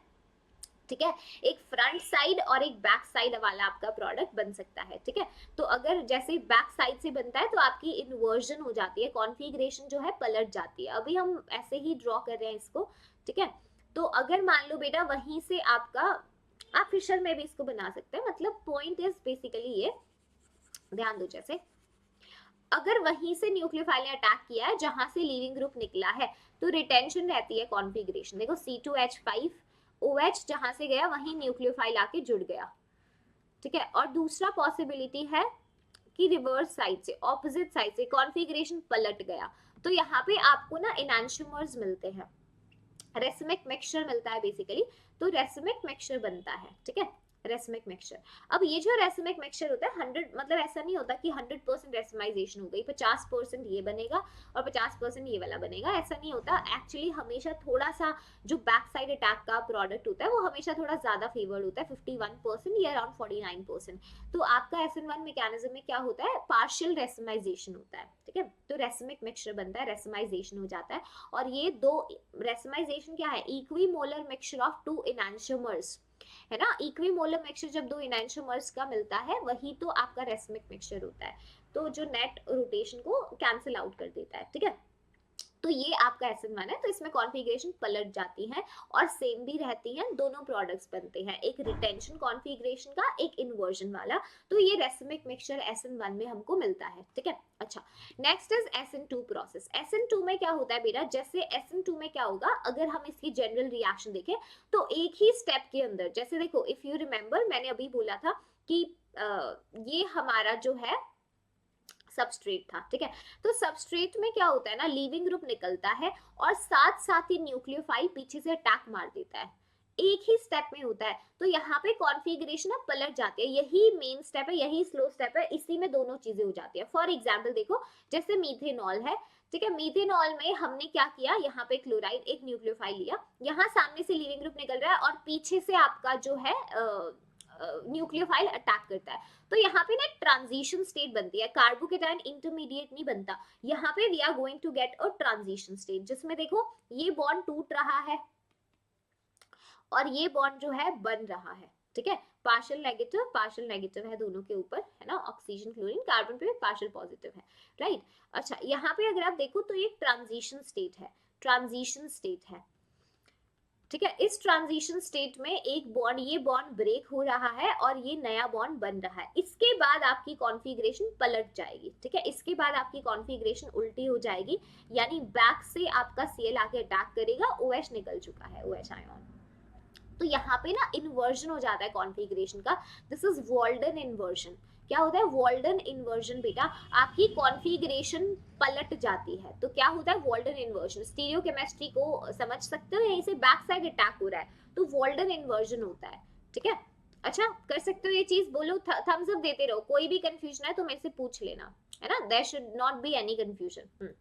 ठीक है, एक फ्रंट साइड और एक बैक साइड वाला आपका प्रोडक्ट बन सकता है, ठीक है। तो अगर जैसे बैक साइड से बनता है तो आपकी इन्वर्जन हो जाती है, कॉन्फ़िगरेशन जो है पलट जाती है। अभी हम ऐसे ही ड्रॉ कर रहे हैं इसको, ठीक है। तो अगर मान लो बेटा वहीं से आपका, आप फिशर में भी इसको बना सकते हैं, मतलब पॉइंट इज बेसिकली ये, ध्यान दो, जैसे अगर वहीं से न्यूक्लियोफाइल ने अटैक किया है जहां से लीविंग ग्रुप निकला है तो रिटेंशन रहती है कॉन्फ़िगरेशन। देखो C2H5 OH जहां से गया वहीं न्यूक्लियोफाइल आके जुड़ गया, ठीक है। और दूसरा पॉसिबिलिटी है कि रिवर्स साइड से, ऑपोजिट साइड से कॉन्फ़िगरेशन पलट गया, तो यहाँ पे आपको ना एनांशियोमर्स मिलते हैं, रेसमिक मिक्सचर मिलता है बेसिकली, तो रेसमिक मिक्सचर बनता है, ठीक है, रेसमिक मिक्सचर। अब ये जो रेसमिक मिक्सचर होता है 100, मतलब ऐसा नहीं होता कि 100% रेसमाइजेशन हो गई, 50% ये बनेगा और 50% ये वाला बनेगा, ऐसा नहीं होता। एक्चुअली हमेशा थोड़ा सा जो बैक साइड अटैक का प्रोडक्ट होता है वो हमेशा थोड़ा ज्यादा फेवर्ड होता है, 51% या अराउंड 49%। तो आपका SN1 मैकेनिज्म में क्या होता है, पार्शियल रेसमाइजेशन होता है, ठीक है। तो रेसमिक मिक्सचर बनता है, रेसमाइजेशन हो जाता है, और ये दो, रेसमाइजेशन क्या है, equimolar mixture of to enantiomers, है ना। इक्विमोलर मिक्सचर जब दो एनांशियोमर्स का मिलता है वही तो आपका रेसमिक मिक्सचर होता है, तो जो नेट रोटेशन को कैंसिल आउट कर देता है, ठीक है। तो ये आपका SN1 है, तो इसमें कॉन्फ़िगरेशन पलट जाती है और सेम भी रहती हैं, दोनों प्रोडक्ट्स बनते हैं, एक रिटेंशन कॉन्फ़िगरेशन का, एक इन्वर्जन वाला। तो ये रेसमिक मिक्सचर SN1 में हमको मिलता है, ठीक है। अच्छा, next is SN2 process. SN2 में क्या होता है बेटा, जैसे SN2 में क्या होगा, अगर हम इसकी जनरल रिएक्शन देखें तो एक ही स्टेप के अंदर, जैसे देखो इफ यू रिमेंबर मैंने अभी बोला था कि ये हमारा जो है सबस्ट्रेट था, ठीक है। तो सबस्ट्रेट में क्या होता है ना, लीविंग ग्रुप निकलता है और साथ साथ ही न्यूक्लियोफाइल पीछे से अटैक मार देता है, एक ही स्टेप में होता है। तो यहाँ पे कॉन्फ़िगरेशन अब पलट जाती है, यही मेन स्टेप है, यही स्लो स्टेप है, इसी में दोनों चीजें हो जाती है। फॉर एग्जाम्पल देखो, जैसे मीथेनॉल है, ठीक है, मीथेनॉल में हमने क्या किया, यहाँ पे क्लोराइड एक न्यूक्लियोफाइल लिया, यहाँ सामने से लीविंग ग्रुप निकल रहा है और पीछे से आपका जो है न्यूक्लियोफाइल अटैक करता है, तो यहाँ पे ना ट्रांजिशन स्टेट बनती है, कार्बोकेटाइन इंटरमीडिएट नहीं बनता, यहाँ पे we are going to get a transition state, जिसमें देखो ये बॉन्ड टूट रहा है और ये बॉन्ड जो है बन रहा है, ठीक है। पार्शियल नेगेटिव है दोनों के ऊपर, है ना, ऑक्सीजन क्लोरीन, कार्बन पे पार्शियल पॉजिटिव है, राइट। अच्छा, यहाँ पे अगर आप देखो तो ये ट्रांजिशन स्टेट है, ट्रांजिशन स्टेट है। ठीक है। इस ट्रांजिशन स्टेट में एक बॉन्ड, ये बॉन्ड ब्रेक हो रहा है और ये नया बॉन्ड बन रहा है। इसके बाद आपकी कॉन्फ़िगरेशन पलट जाएगी, ठीक है, इसके बाद आपकी कॉन्फ़िगरेशन उल्टी हो जाएगी, यानी बैक से आपका Cl आके अटैक करेगा, OH निकल चुका है, OH आयन। तो यहाँ पे ना इन्वर्जन हो जाता है कॉन्फ़िगरेशन का, दिस इज वॉल्डन इन्वर्जन। क्या होता है वॉल्डन इन्वर्जन बेटा, आपकी कॉन्फ़िगरेशन पलट जाती है, तो क्या होता है वॉल्डन इन्वर्जन। स्टीरियो केमिस्ट्री को समझ सकते हो, यहीं से बैक साइड अटैक हो रहा है, तो वॉल्डन इन्वर्जन होता है, ठीक है। अच्छा कर सकते हो ये चीज, बोलो थम्स अप देते रहो, कोई भी कंफ्यूजन है तो मेरे से पूछ लेना, है ना, there should not be any confusion.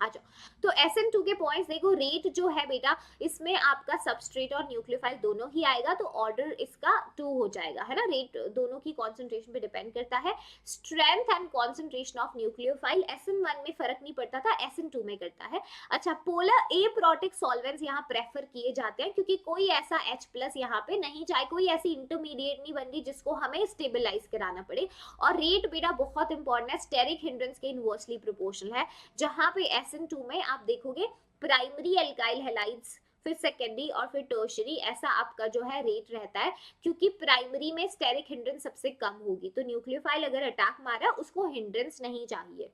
अच्छा, तो SN2 के पॉइंट्स देखो, रेट जो है बेटा इसमें आपका सबस्ट्रेट और न्यूक्लियोफाइल दोनों ही आएगा, तो ऑर्डर इसका 2 हो जाएगा, है ना, रेट दोनों की कॉन्सेंट्रेशन पे डिपेंड करता है। Strength and concentration of nucleophile SN1 में फर्क नहीं पड़ता था, SN2 में करता है। अच्छा, पोलर एप्रोटिक सॉल्वेंट्स यहाँ प्रेफर किए जाते हैं, क्योंकि कोई ऐसा H+ यहाँ पे नहीं, चाहे कोई ऐसी इंटरमीडिएट नहीं बन रही जिसको हमें स्टेबलाइज कराना पड़े। और रेट बेटा बहुत इंपॉर्टेंट है, स्टेरिक हिंड्रेंस के इनवर्सली प्रोपोर्शनल है, जहां पे SN2 में आप देखोगे प्राइमरी एल्काइल हैलाइड्स, फिर सेकेंडरी और फिर टर्शियरी, ऐसा आपका जो है रेट रहता है, क्योंकि प्राइमरी में स्टेरिक हिंड्रेंस सबसे कम होगी, तो न्यूक्लियोफाइल अगर अटैक मारा उसको हिंड्रेंस नहीं चाहिए।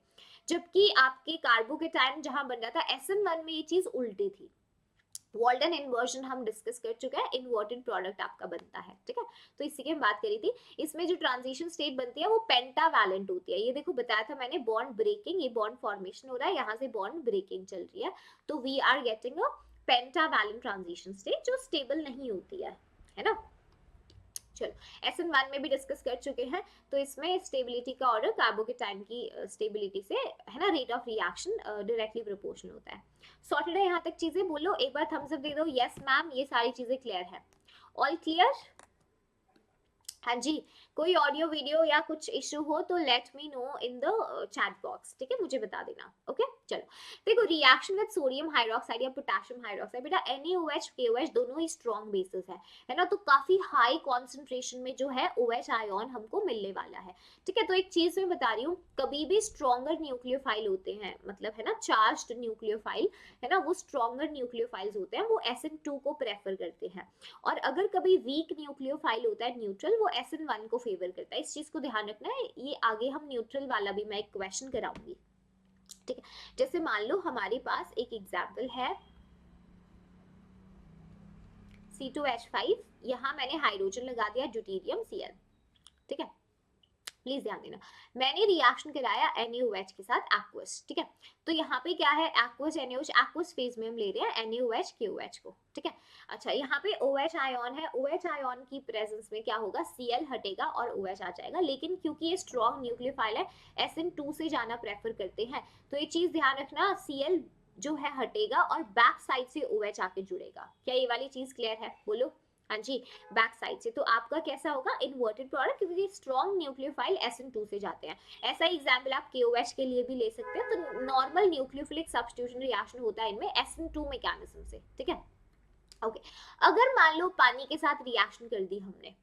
जबकि आपके कार्बोकेटायन जहां बन रहा था SN1 में ये चीज उल्टी थी। वॉल्डन इन्वर्जन हम डिस्कस कर चुके हैं, इन्वर्टेड प्रोडक्ट आपका बनता है, ठीक है। तो इसी की हम बात करी थी, इसमें जो ट्रांजिशन स्टेट बनती है वो पेंटावैलेंट होती है। ये देखो बताया था मैंने, बॉन्ड ब्रेकिंग, ये बॉन्ड फॉर्मेशन हो रहा है, यहाँ से बॉन्ड ब्रेकिंग चल रही है, तो we are getting a pentavalent transition state जो स्टेबल नहीं होती है ना। चलो, SN1 में भी डिस्कस कर चुके हैं, तो इसमें स्टेबिलिटी का ऑर्डर कार्बोकेटाइन की स्टेबिलिटी से, है ना, rate of reaction directly proportional होता है। सॉर्टेड है यहाँ तक चीजें, बोलो एक बार थम्स अप दे दो, यस मैम, ये सारी चीजें क्लियर है, ऑल क्लियर। हाँ जी, कोई ऑडियो वीडियो या कुछ इशू हो तो late me no in the chat box, ठीक है, मुझे बता देना, ओके। चलो देखो, रिएक्शन विद सोडियम हाइड्रोक्साइड या पोटेशियम हाइड्रोक्साइड, बेटा NaOH KOH दोनों ही स्ट्रॉन्ग बेसिस है ना, तो काफी हाई कॉन्सेंट्रेशन में जो है OH आयन हमको मिलने वाला है, ठीक है। तो एक चीज मैं बता रही हूँ, कभी भी स्ट्रॉन्गर न्यूक्लियोफाइल होते हैं, मतलब है ना चार्ज्ड न्यूक्लियोफाइल, है ना, वो स्ट्रॉन्गर न्यूक्लियोफाइल्स होते हैं, वो SN2 को प्रेफर करते हैं। और अगर कभी वीक न्यूक्लियोफाइल होता है न्यूट्रल, वो SN1 को फेवर करता है, इस चीज को ध्यान रखना है, ये आगे हम न्यूट्रल वाला भी मैं एक क्वेश्चन कराऊंगी, ठीक है। जैसे मान लो हमारे पास एक एग्जाम्पल है C2H5, यहां मैंने हाइड्रोजन लगा दिया ड्यूटेरियम Cl, ठीक है, प्लीज ध्यान देना, मैंने रिएक्शन कराया NaOH के साथ एक्वस, ठीक है। तो यहाँ पे क्या है, एक्वस NaOH, एक्वस फेज में हम ले रहे हैं NaOH KOH को, ठीक है। अच्छा, यहाँ पे OH आयन है, OH आयन की प्रेजेंस में क्या होगा, Cl हटेगा और OH आ जाएगा, लेकिन क्योंकि ये स्ट्रॉन्ग न्यूक्लियोफाइल है, SN2 से जाना प्रेफर करते हैं, तो ये चीज ध्यान रखना, Cl जो है हटेगा और बैक साइड से OH आके जुड़ेगा। क्या ये वाली चीज क्लियर है, बोलो हाँ जी, बैक साइड से, तो आपका कैसा होगा इन्वर्टेड प्रोडक्ट, क्योंकि स्ट्रॉन्ग न्यूक्लियोफाइल SN2 से जाते हैं। ऐसा एग्जाम्पल आप KOH के लिए भी ले सकते हैं, तो नॉर्मल न्यूक्लियोफिलिक सब्स्टिट्यूशन रिएक्शन होता है इनमें SN2 मैकेनिज्म से, ठीक है, ओके। अगर मान लो पानी के साथ रिएक्शन कर दी हमने,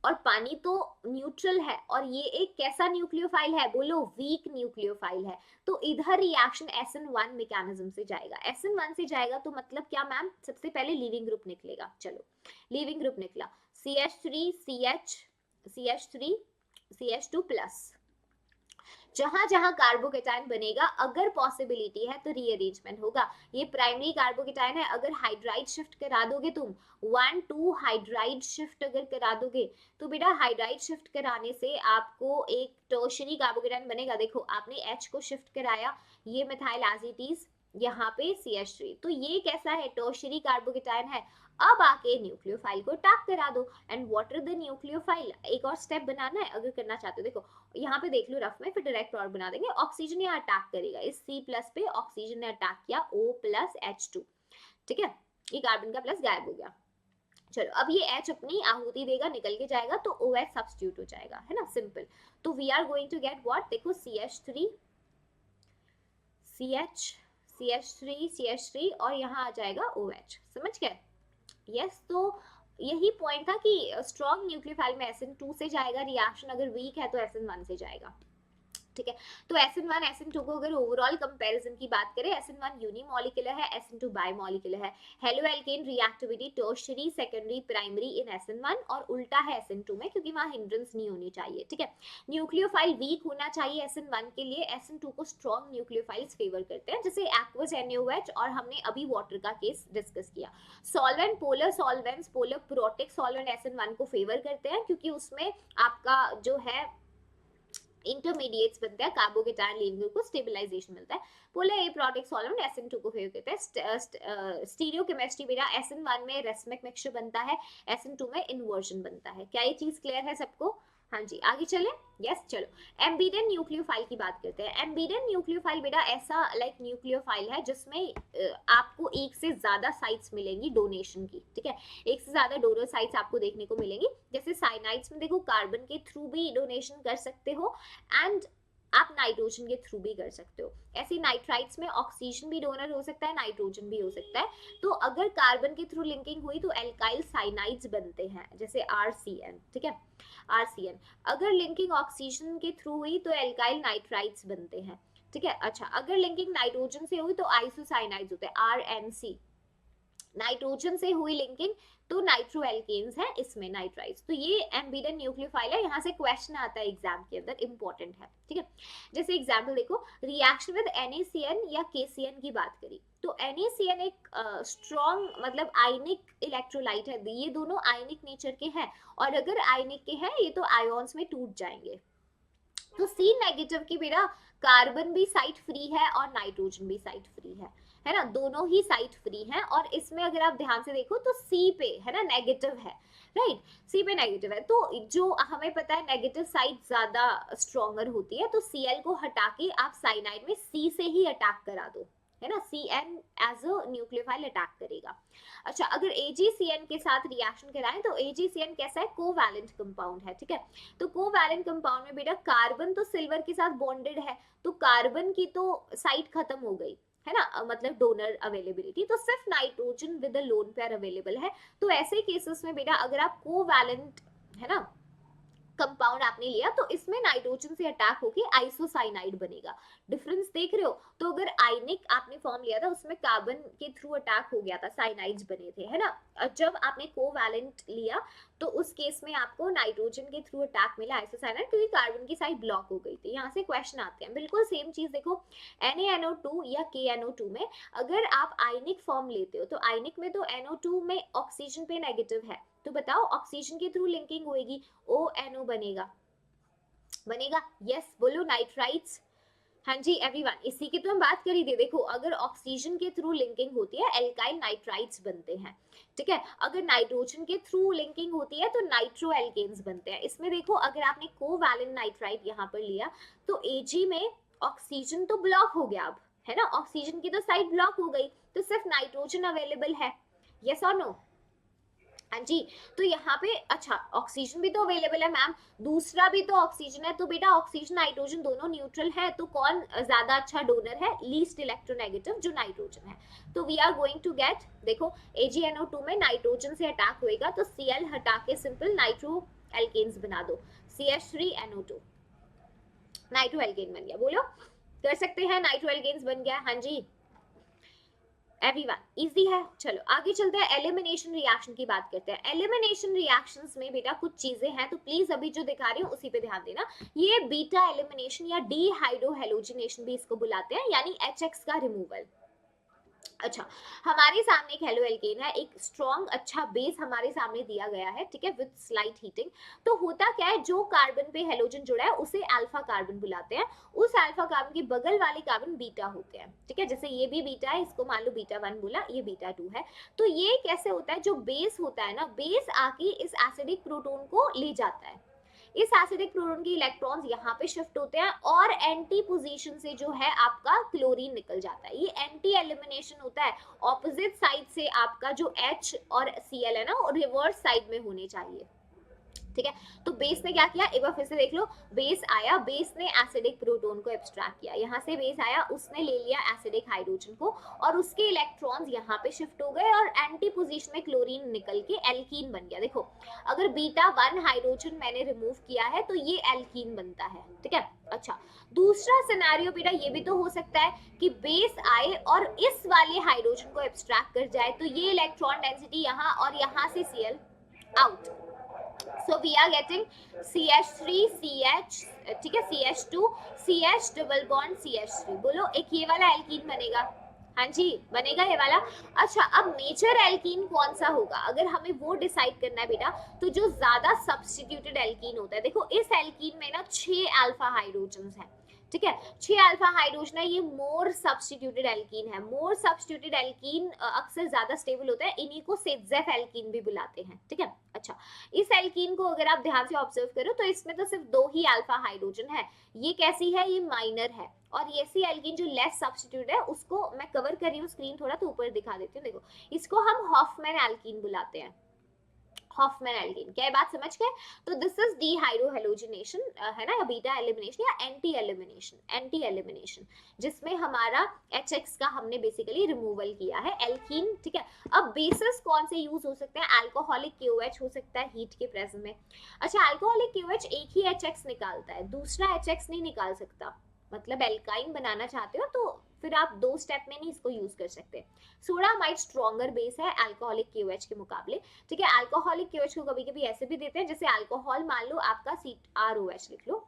और पानी तो न्यूट्रल है और ये एक कैसा न्यूक्लियोफाइल है, बोलो वीक न्यूक्लियोफाइल है, तो इधर रिएक्शन SN1 मैकेनिज्म से जाएगा, SN1 से जाएगा तो मतलब क्या मैम, सबसे पहले लीविंग ग्रुप निकलेगा, चलो लीविंग ग्रुप निकला, CH3 CH CH3 CH2 plus, जहां जहां कार्बोकेटाइन बनेगा, अगर पॉसिबिलिटी है तो रीअरेंजमेंट होगा। ये प्राइमरी कार्बोकेटाइन है, अगर हाइड्राइड शिफ्ट करा दोगे तुम, 1 2 हाइड्राइड शिफ्ट अगर करा दोगे, तो बेटा हाइड्राइड शिफ्ट कराने से आपको एक टर्शियरी कार्बोकेटाइन बनेगा। देखो आपने H को शिफ्ट कराया, ये मिथाइल एज इट इज, यहाँ पे CH3, तो ये कैसा है, टर्शियरी कार्बोकेटाइन है। अब आके न्यूक्लियोफाइल को अटैक करा दो, and what are the nucleophile, एक और स्टेप बनाना है अगर करना चाहते हो, देखो यहाँ पे देख लो रफ में, फिर डायरेक्ट प्रोडक्ट बना देंगे, ऑक्सीजन यहाँ अटैक करेगा, इस C+ पे ऑक्सीजन ने अटैक किया, O+H2, ठीक है, ये कार्बन का प्लस गायब हो गया। चलो अब ये H अपनी आहुति देगा, निकल के जाएगा, तो OH सब्स्टिट्यूट हो जाएगा, है ना, सिंपल। तो we are going to get what, देखो CH3 CH3 और यहाँ आ जाएगा OH, समझ गए, यस। तो यही पॉइंट था कि स्ट्रॉन्ग न्यूक्लियोफाइल में SN2 से जाएगा रिएक्शन, अगर वीक है तो SN1 से जाएगा, ठीक है। तो SN1 SN2 को अगर ओवरऑल कंपैरिजन की बात करें, SN1 यूनिमॉलिक्यूलर है, SN2 बायमॉलिक्यूलर है। Halo alkane reactivity tertiary, secondary, primary in SN1 और उल्टा है SN2 में, क्योंकि वहां हिंड्रेंस नहीं होनी चाहिए, ठीक है। न्यूक्लियोफाइल वीक होना चाहिए SN1 के लिए, SN2 को स्ट्रॉन्ग न्यूक्लियोफाइल्स फेवर करते हैं, जैसे एक्वस NaOH, और हमने अभी वाटर का केस डिस्कस किया। Solvent, polar solvents, polar protic solvent SN1 को फेवर करते हैं, क्योंकि उसमें आपका जो है इंटरमीडिएट्स बनते हैं, कार्बोकेटायन लीविंग को स्टेबलाइजेशन मिलता है। पोलर एप्रोटिक सॉल्वेंट SN2 को फेवर करते हैं। स्टीरियोकेमिस्ट्री बेटा SN1 में रेसमिक मिक्सचर बनता है, SN2 में इन्वर्जन बनता है। क्या ये चीज क्लियर है सबको? हाँ जी, आगे चले। यस चलो, एम्बीडेंट न्यूक्लियोफाइल की बात करते हैं। एम्बीडेंट न्यूक्लियोफाइल बेटा ऐसा न्यूक्लियोफाइल है जिसमें आपको एक से ज्यादा साइट्स मिलेंगी डोनेशन की, ठीक है। एक से ज्यादा डोनर साइट्स आपको देखने को मिलेंगी। जैसे साइनाइड्स में देखो कार्बन के थ्रू भी डोनेशन कर सकते हो, एंड आप नाइट्रोजन के थ्रू भी कर सकते हो। ऐसे नाइट्राइट्स में ऑक्सीजन भी डोनर हो सकता है, नाइट्रोजन भी हो सकता है। तो अगर कार्बन के थ्रू लिंकिंग हुई तो एल्काइल साइनाइड्स बनते हैं, जैसे RCN, ठीक है, RCN। अगर लिंकिंग ऑक्सीजन के थ्रू हुई तो एल्काइल नाइट्राइट्स बनते हैं, ठीक है। अच्छा, अगर लिंकिंग नाइट्रोजन से हुई तो आइसोसाइनाइड्स होते हैं, RNC। नाइट्रोजन से हुई लिंकिंग तो नाइट्रो एल्केन्स है, इसमें नाइट्राइट्स। तो ये एम्बीडेंट न्यूक्लियोफाइल है, यहाँ से क्वेश्चन आता है एग्जाम के अंदर, इंपॉर्टेंट है, ठीक है। जैसे एग्जाम्पल देखो, रिएक्शन विद NaCN या KCN की बात करी तो NaCN एक स्ट्रॉन्ग मतलब आयनिक इलेक्ट्रोलाइट है, ये दोनों आयनिक नेचर के हैं, और अगर आयनिक के हैं ये तो आयोन्स में टूट जाएंगे। तो C नेगेटिव की बेटा कार्बन भी साइट फ्री है और नाइट्रोजन भी साइट फ्री है ना, दोनों ही साइट फ्री हैं। और इसमें अगर आप ध्यान से देखो तो C पे है ना नेगेटिव है, राइट, C पे नेगेटिव है। तो जो हमें पता है नेगेटिव साइड ज्यादा स्ट्रॉन्गर होती है, तो Cl को हटा के आप साइनाइड में C से ही अटैक करा दो, है ना, CN as a nucleophile attack करेगा। अच्छा, अगर AgCN के साथ रिएक्शन कराएं तो AgCN कैसा है, कोवैलेंट कंपाउंड है, ठीक है। तो कोवैलेंट कंपाउंड में बेटा कार्बन तो सिल्वर के साथ बॉन्डेड है, तो कार्बन की तो साइट खत्म हो गई, है ना, मतलब डोनर अवेलेबिलिटी, तो सिर्फ nitrogen with a lone pair available है। तो ऐसे केसेस में बेटा अगर आप कोवैलेंट है ना कंपाउंड आपने लिया तो इसमें नाइट्रोजन से अटैक होके आइसोसाइनाइड बनेगा। डिफरेंस देख रहे हो? तो अगर आयनिक आपने फॉर्म लिया था उसमें कार्बन के थ्रू अटैक हो गया था, साइनाइड्स बने थे, है ना। जब आपने कोवैलेंट लिया तो उस केस में आपको नाइट्रोजन के थ्रू अटैक मिला आइसोसाइनाइड, क्योंकि कार्बन की साइड ब्लॉक हो गई थी। यहाँ से क्वेश्चन आते हैं, बिल्कुल सेम चीज देखो, NaNO2 या KNO2 में अगर आप आयनिक फॉर्म लेते हो तो आयनिक में तो NO2 में ऑक्सीजन पे नेगेटिव है, तो बताओ ऑक्सीजन के थ्रू लिंकिंग होएगी, ONO बनेगा, बनेगा, यस बोलो, नाइट्राइट्स। हाँ जी एवरीवन, इसी की तो हम बात करी थी। देखो अगर ऑक्सीजन के थ्रू लिंकिंग होती है एल्काइल नाइट्राइट्स बनते हैं, ठीक है। अगर नाइट्रोजन के थ्रू लिंकिंग होती है तो नाइट्रो एल्केन्स बनते हैं। इसमें देखो अगर आपने कोवैलेंट नाइट्राइट यहाँ पर लिया तो Ag में ऑक्सीजन तो ब्लॉक हो गया, अब है ना, ऑक्सीजन की तो साइड ब्लॉक हो गई, तो सिर्फ नाइट्रोजन अवेलेबल है, यस और नो? हाँ जी। तो यहाँ पे अच्छा ऑक्सीजन भी तो अवेलेबल है मैम, दूसरा भी तो ऑक्सीजन है, तो बेटा ऑक्सीजन नाइट्रोजन दोनों न्यूट्रल है, तो कौन ज्यादा अच्छा डोनर है, लीस्ट इलेक्ट्रोनेगेटिव जो नाइट्रोजन है। तो we are going to get, देखो AgNO2 में नाइट्रोजन से अटैक होएगा तो Cl हटा के सिंपल नाइट्रो एल्केन्स बना दो, CH3NO2 नाइट्रो एल्केन बन गया। बोलो कर सकते हैं, नाइट्रो एल्केन्स बन गया। हाँ जी एवरीवन, इजी है। चलो आगे चलते हैं, एलिमिनेशन रिएक्शन की बात करते हैं। एलिमिनेशन रिएक्शंस में बेटा कुछ चीजें हैं, तो प्लीज अभी जो दिखा रही हूँ उसी पे ध्यान देना। ये बीटा एलिमिनेशन या डीहाइड्रोहेलोजिनेशन भी इसको बुलाते हैं, यानी HX का रिमूवल। अच्छा, हमारे सामने एक हेलो एल्केन है, एक स्ट्रॉन्ग अच्छा बेस हमारे सामने दिया गया है, ठीक है, विद स्लाइट हीटिंग। तो होता क्या है, जो कार्बन पे हेलोजन जुड़ा है उसे अल्फा कार्बन बुलाते हैं, उस अल्फा कार्बन के बगल वाले कार्बन बीटा होते हैं, ठीक है। जैसे ये भी बीटा है, इसको मान लो बीटा 1 बोला, ये बीटा 2 है। तो ये कैसे होता है, जो बेस होता है ना, बेस आके इस एसिडिक प्रोटोन को ले जाता है, इस एसिडिक प्रोटोन के इलेक्ट्रॉन्स यहाँ पे शिफ्ट होते हैं और एंटी पोजीशन से जो है आपका क्लोरीन निकल जाता है। ये एंटी एलिमिनेशन होता है, ऑपोजिट साइड से आपका जो H और Cl है ना, रिवर्स साइड में होने चाहिए, ठीक है। तो बेस ने क्या किया, एक बार फिर से देख लो, बेस आया, बेस ने एसिडिक प्रोटॉन को एब्स्ट्रैक्ट किया, यहाँ से बेस आया, उसने ले लिया एसिडिक हाइड्रोजन को और उसके इलेक्ट्रॉन्स यहाँ पे शिफ्ट हो गए और एंटी पोजीशन में क्लोरीन निकल के एल्कीन बन गया। देखो अगर बीटा 1 हाइड्रोजन मैंने रिमूव किया है तो ये एल्कीन बनता है, ठीक है। अच्छा, दूसरा सिनेरियो बेटा ये भी तो हो सकता है कि बेस आए और इस वाले हाइड्रोजन को एब्स्ट्रैक्ट कर जाए, तो ये इलेक्ट्रॉन डेंसिटी यहाँ और यहाँ से Cl out, so we are getting CH3 CH, ठीक है, CH2 CH double bond CH3, बोलो एक ये वाला एल्कीन बनेगा, हाँ जी बनेगा ये वाला। अच्छा, अब मेजर एल्कीन कौन सा होगा, अगर हमें वो डिसाइड करना है बेटा, तो जो ज्यादा सब्स्टिट्यूटेड एल्कीन होता है, देखो इस एल्कीन में ना 6 अल्फा हाइड्रोजन है, ठीक है, 6 अल्फा हाइड्रोजन है, ये मोर सब्स्टिट्यूटेड एल्कीन है। मोर सब्स्टिट्यूटेड एल्कीन अक्सर ज्यादा स्टेबल होता है, इन्हीं को सेट्जेफ एल्कीन भी बुलाते हैं, ठीक है। अच्छा, इस एल्कीन को अगर आप ध्यान से ऑब्जर्व करो तो इसमें तो सिर्फ 2 ही अल्फा हाइड्रोजन है, ये कैसी है, ये माइनर है, और ये सी एल्कीन जो लेस सब्स्टिट्यूट है उसको मैं कवर कर रही हूँ स्क्रीन थोड़ा तो ऊपर दिखा देती हूँ, देखो इसको हम हॉफमैन एल्कीन बुलाते हैं, हॉफमैन एल्कीन। क्या बात समझ गए? तो दिस इज डीहाइड्रोहेलोजिनेशन, है ना, या बीटा एलिमिनेशन या एंटी एलिमिनेशन, जिसमें हमारा HX का हमने बेसिकली रिमूवल किया है, एल्कीन, ठीक है। अब बेसिस कौन से यूज हो सकते हैं, अल्कोहलिक KOH हो सकता है हीट के प्रेजेंस में। अच्छा, अल्कोहलिक KOH एक ही HX निकालता है, दूसरा HX नहीं निकाल सकता, मतलब एल्काइन बनाना चाहते हो तो फिर आप 2 स्टेप में नहीं इसको यूज कर सकते। सोडामाइड स्ट्रॉन्गर बेस है अल्कोहलिक KOH के मुकाबले, ठीक है। अल्कोहलिक KOH को कभी कभी ऐसे भी देते हैं, जैसे अल्कोहल मान लो आपका CrOH लिख लो,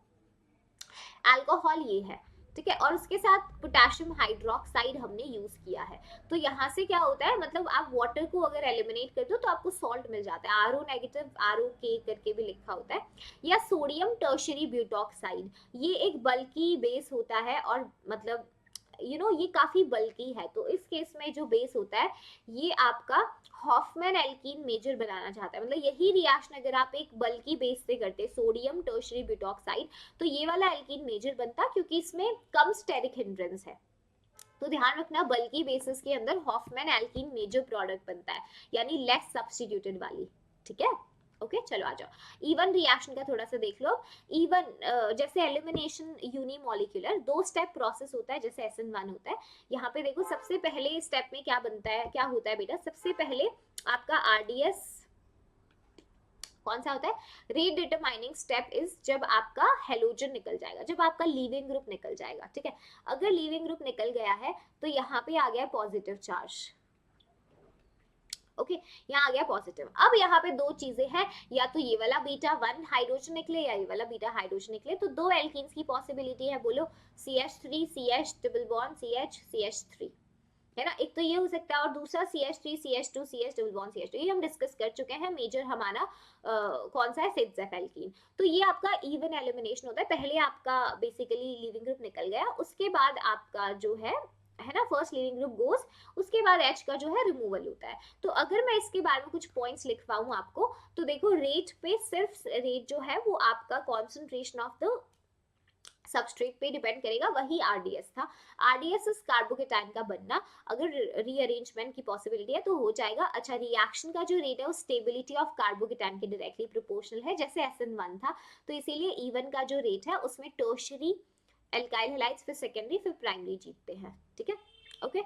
अल्कोहल ये है, ठीक है, और उसके साथ पोटेशियम हाइड्रोक्साइड हमने यूज किया है। तो यहाँ से क्या होता है, मतलब आप वाटर को अगर एलिमिनेट कर दो तो आपको सॉल्ट मिल जाता है, RO नेगेटिव ROK करके भी लिखा होता है, या सोडियम टर्शरी ब्यूटॉक्साइड, ये एक बल्कि बेस होता है और मतलब ये काफी बल्कि है, तो इस केस में जो बेस होता है ये आपका हॉफमैन एल्कीन मेजर बनाना चाहता है, मतलब यही रिएक्शन अगर आप एक बल्कि बेस से करते सोडियम टर्शरी ब्यूटॉक्साइड तो ये वाला एल्कीन मेजर बनता, क्योंकि इसमें कम स्टेरिक हिंड्रेंस है। तो ध्यान रखना बल्कि बेसिस के अंदर हॉफमैन एल्कीन मेजर प्रोडक्ट बनता है, यानी लेस सब्स्टिट्यूटेड वाली, ठीक है। ओके, चलो आ जाओ इवन रिएक्शन का थोड़ा सा देख लो। इवन जैसे एलिमिनेशन यूनिमोलिकुलर 2 स्टेप प्रोसेस होता है, जैसे SN1 होता है। यहाँ पे देखो सबसे पहले स्टेप में क्या बनता है, क्या होता है बेटा, सबसे पहले आपका RDS कौन सा होता है, रीडिटरमाइनिंग स्टेप इज जब आपका हेलोजन निकल जाएगा, जब आपका लीविंग ग्रुप निकल जाएगा, ठीक है। अगर लीविंग ग्रुप निकल गया है तो यहाँ पे आ गया पॉजिटिव चार्ज, ओके, यहाँ आ गया पॉजिटिव। अब यहाँ पे 2 चीजें हैं, या तो ये वाला बीटा 1 हाइड्रोजन निकले या ये वाला बीटा हाइड्रोजन निकले, तो 2 एल्कीन्स की पॉसिबिलिटी है, बोलो CH3 CH double bond CH CH3, है ना, एक तो ये हो सकता है, और दूसरा CH3 CH2 CH double bond CH2, ये हम डिस्कस कर चुके हैं। मेजर हमारा कौन सा है, सेट्जेफ एल्कीन। तो ये आपका इवन एलिमिनेशन होता है, पहले आपका बेसिकली लीविंग ग्रुप निकल गया, उसके बाद आपका जो है ना, फर्स्ट लीविंग ग्रुप गोज, उसके बाद H का जो है रिमूवल होता है। तो अगर मैं इसके बारे में कुछ पॉइंट्स लिखवाऊं आपको, तो देखो रेट पे सिर्फ रेट जो है वो आपका कॉन्सेंट्रेशन ऑफ द सबस्ट्रेट पे डिपेंड करेगा, वही RDS था। RDS इज कार्बोकेटाइन का बनना, अगर रीअरेंजमेंट की पॉसिबिलिटी है तो हो जाएगा। अच्छा, रिएक्शन का जो रेट है वो स्टेबिलिटी ऑफ कार्बोकेटाइन के डायरेक्टली प्रोपोर्शनल है, जैसे SN1 था, तो इसीलिए इवन का जो रेट है उसमें टर्शरी एल्काइल हैलाइड्स फिर सेकेंडरी फिर प्राइमरी जीतते हैं, ठीक है। ओके,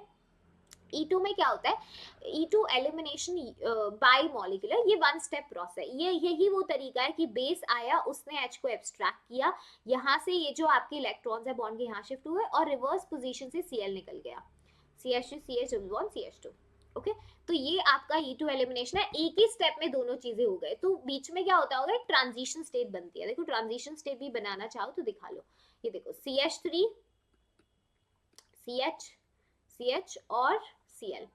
E2 में क्या होता है, E2 एलिमिनेशन बाय मॉलिक्यूलर, ये 1 स्टेप प्रोसेस है, यही वो तरीका है कि बेस आया, उसने H को एब्स्ट्रैक्ट किया, यहाँ से ये जो आपके इलेक्ट्रॉन्स है बॉन्ड के यहाँ शिफ्ट हुए और रिवर्स पोजीशन से Cl निकल गया, CH3 CH double bond CH2, okay. तो ये आपका E2 एलिमिनेशन है, एक ही स्टेप में दोनों चीजें हो गए। तो बीच में क्या होता होगा, एक ट्रांजिशन स्टेट बनती है, देखो ट्रांजिशन स्टेट भी बनाना चाहो तो दिखा लो, ये देखो CH3 CH CH और Cl,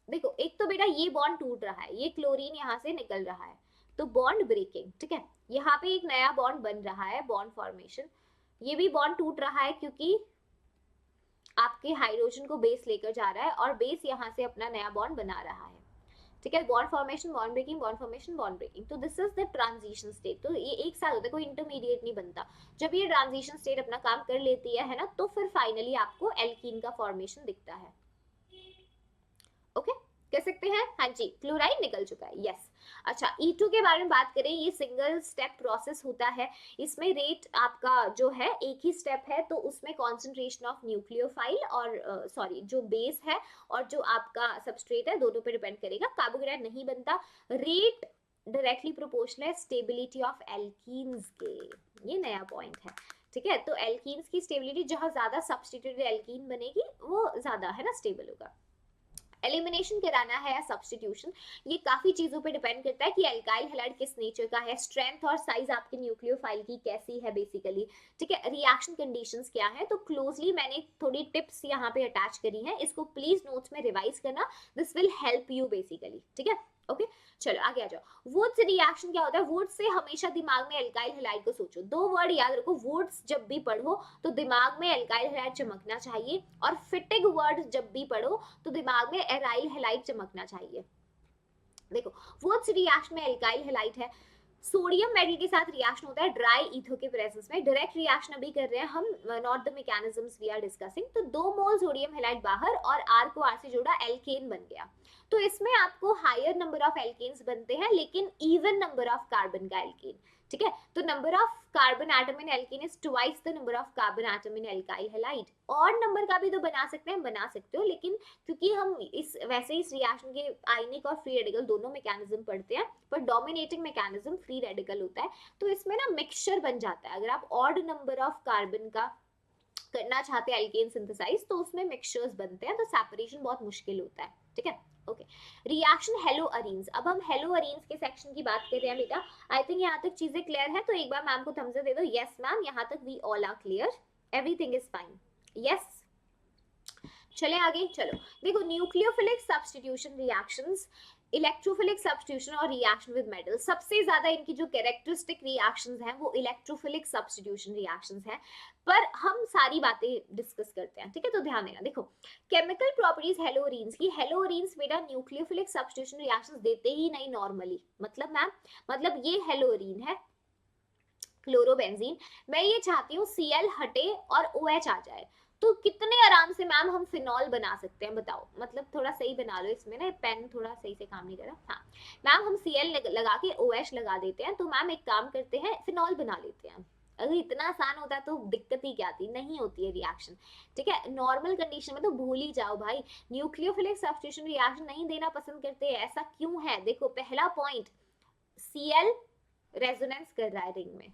देखो एक तो बेटा ये बॉन्ड टूट रहा है, ये क्लोरीन यहाँ से निकल रहा है, तो बॉन्ड ब्रेकिंग, ठीक है। यहाँ पे एक नया बॉन्ड बन रहा है, बॉन्ड फॉर्मेशन, ये भी बॉन्ड टूट रहा है क्योंकि आपके हाइड्रोजन को बेस लेकर जा रहा है और बेस यहाँ से अपना नया बॉन्ड बना रहा है, ठीक है। Bond formation, bond breaking, bond formation, bond breaking, तो this is the transition state. तो ये एक साथ होता है, कोई इंटरमीडिएट नहीं बनता। जब ये ट्रांजिशन स्टेट अपना काम कर लेती है ना, तो फिर फाइनली आपको एल्कीन का फॉर्मेशन दिखता है। ओके, कह सकते हैं, हाँ जी, क्लोराइड निकल चुका है, यस। अच्छा, E2 के बारे में बात करें, ये सिंगल स्टेप प्रोसेस होता है, इसमें रेट आपका जो है एक ही स्टेप है, तो उसमें कॉन्सेंट्रेशन ऑफ न्यूक्लियोफाइल और सॉरी जो बेस है और जो आपका सबस्ट्रेट है दोनों पे डिपेंड करेगा, कार्बोहाइड्रेट नहीं बनता। रेट डायरेक्टली प्रोपोर्शनल है स्टेबिलिटी ऑफ एल्कीन्स के, ये नया पॉइंट है, ठीक है। तो एल्कीन्स की स्टेबिलिटी, जहां ज्यादा सब्स्टिट्यूटेड एल्कीन बनेगी वो ज्यादा है ना स्टेबल होगा। एलिमिनेशन कराना है या सब्स्टिट्यूशन, ये काफी चीजों पे डिपेंड करता है कि एल्काइल हैलाइड किस नेचर का है, स्ट्रेंथ और साइज आपके न्यूक्लियोफाइल की कैसी है बेसिकली, ठीक है। रिएक्शन कंडीशंस क्या है, तो क्लोजली मैंने थोड़ी टिप्स यहाँ पे अटैच करी हैं, इसको प्लीज नोट्स में रिवाइज करना, this will help you basically, ठीक है। ओके चलो आगे आ जाओ। वुड्स रिएक्शन क्या होता है, वुड्स से हमेशा दिमाग में एल्काइल हैलाइड को सोचो, दो वर्ड याद रखो, वुड्स जब भी पढ़ो तो दिमाग में एल्काइल हैलाइड चमकना चाहिए, और फिटिग वर्ड जब भी पढ़ो तो दिमाग में एराइल हैलाइड चमकना चाहिए। देखो वुड्स रिएक्शन में एल्काइल हैलाइड है, सोडियम मेटल के साथ रिएक्शन होता है ड्राई ईथर के प्रेजेंस में, डायरेक्ट रिएक्शन अभी कर रहे हैं हम, not the mechanisms we are discussing. तो 2 मोल सोडियम हैलाइड बाहर और R को R से जोड़ा, एल्केन बन गया। तो इसमें आपको हायर नंबर ऑफ एल्केन्स बनते हैं लेकिन इवन नंबर ऑफ कार्बन का एल्केन, ठीक है। तो number of carbon atom in alkane is twice the number of carbon atom in alkyl halide. और नंबर का भी तो बना सकते हैं, बना सकते हो, लेकिन क्योंकि हम इस वैसे इस रिएक्शन के आयनिक और फ्री रेडिकल दोनों मैकेनिज्म पढ़ते हैं, पर डोमिनेटिंग मैकेनिज्म फ्री रेडिकल होता है, तो इसमें ना मिक्सचर बन जाता है। अगर आप ऑड नंबर ऑफ कार्बन का करना चाहते हैं एल्केन सिंथेसाइज, तो उसमें मिक्सचर्स बनते हैं, तो सेपरेशन बहुत मुश्किल होता है, ठीक है। Okay, reaction hello arenes. अब हम हेलो अरीन्स के सेक्शन की बात कर रहे हैं बेटा। आई थिंक यहाँ तक चीजें क्लियर है, तो एक बार मैम को थम्स अप दे दो, यस मैम, यहाँ तक we all are clear, everything is fine, yes. चले आगे, चलो देखो nucleophilic substitution reactions, electrophilic substitution और रिएक्शन विद मेटल, सबसे ज्यादा इनकी जो कैरेक्टरिस्टिक रिएक्शंस हैं वो इलेक्ट्रोफिलिक सब्स्टिट्यूशन रिएक्शंस हैं, पर हम सारी बातें डिस्कस करते हैं, ठीक है। तो ध्यान देना, देखो केमिकल प्रॉपर्टीज हेलोरीन्स की, हेलोरीन्स बेटा न्यूक्लियोफिलिक सब्स्टिट्यूशन रिएक्शंस देते ही नहीं नॉर्मली, मतलब मैम, मतलब ये हेलोरीन है क्लोरोबेंजीन, मैं ये चाहती हूँ Cl हटे और OH आ जाए, तो कितने आराम से मैम हम फिनॉल बना सकते हैं बताओ, मतलब थोड़ा सही बना लो, इसमें ना पेन थोड़ा सही से काम नहीं कर रहा। हाँ मैम, हम Cl लगा के OH लगा देते हैं, तो मैम एक काम करते हैं फिनॉल बना लेते हैं। अगर इतना आसान होता तो दिक्कत ही क्या थी, नहीं होती है रिएक्शन, ठीक है। नॉर्मल कंडीशन में तो भूल ही जाओ भाई, न्यूक्लियोफिलिक सब्स्टिट्यूशन रिएक्शन नहीं देना पसंद करते हैं, ऐसा क्यों है। देखो पहला पॉइंट, Cl रेजोनेंस कर रहा है रिंग में,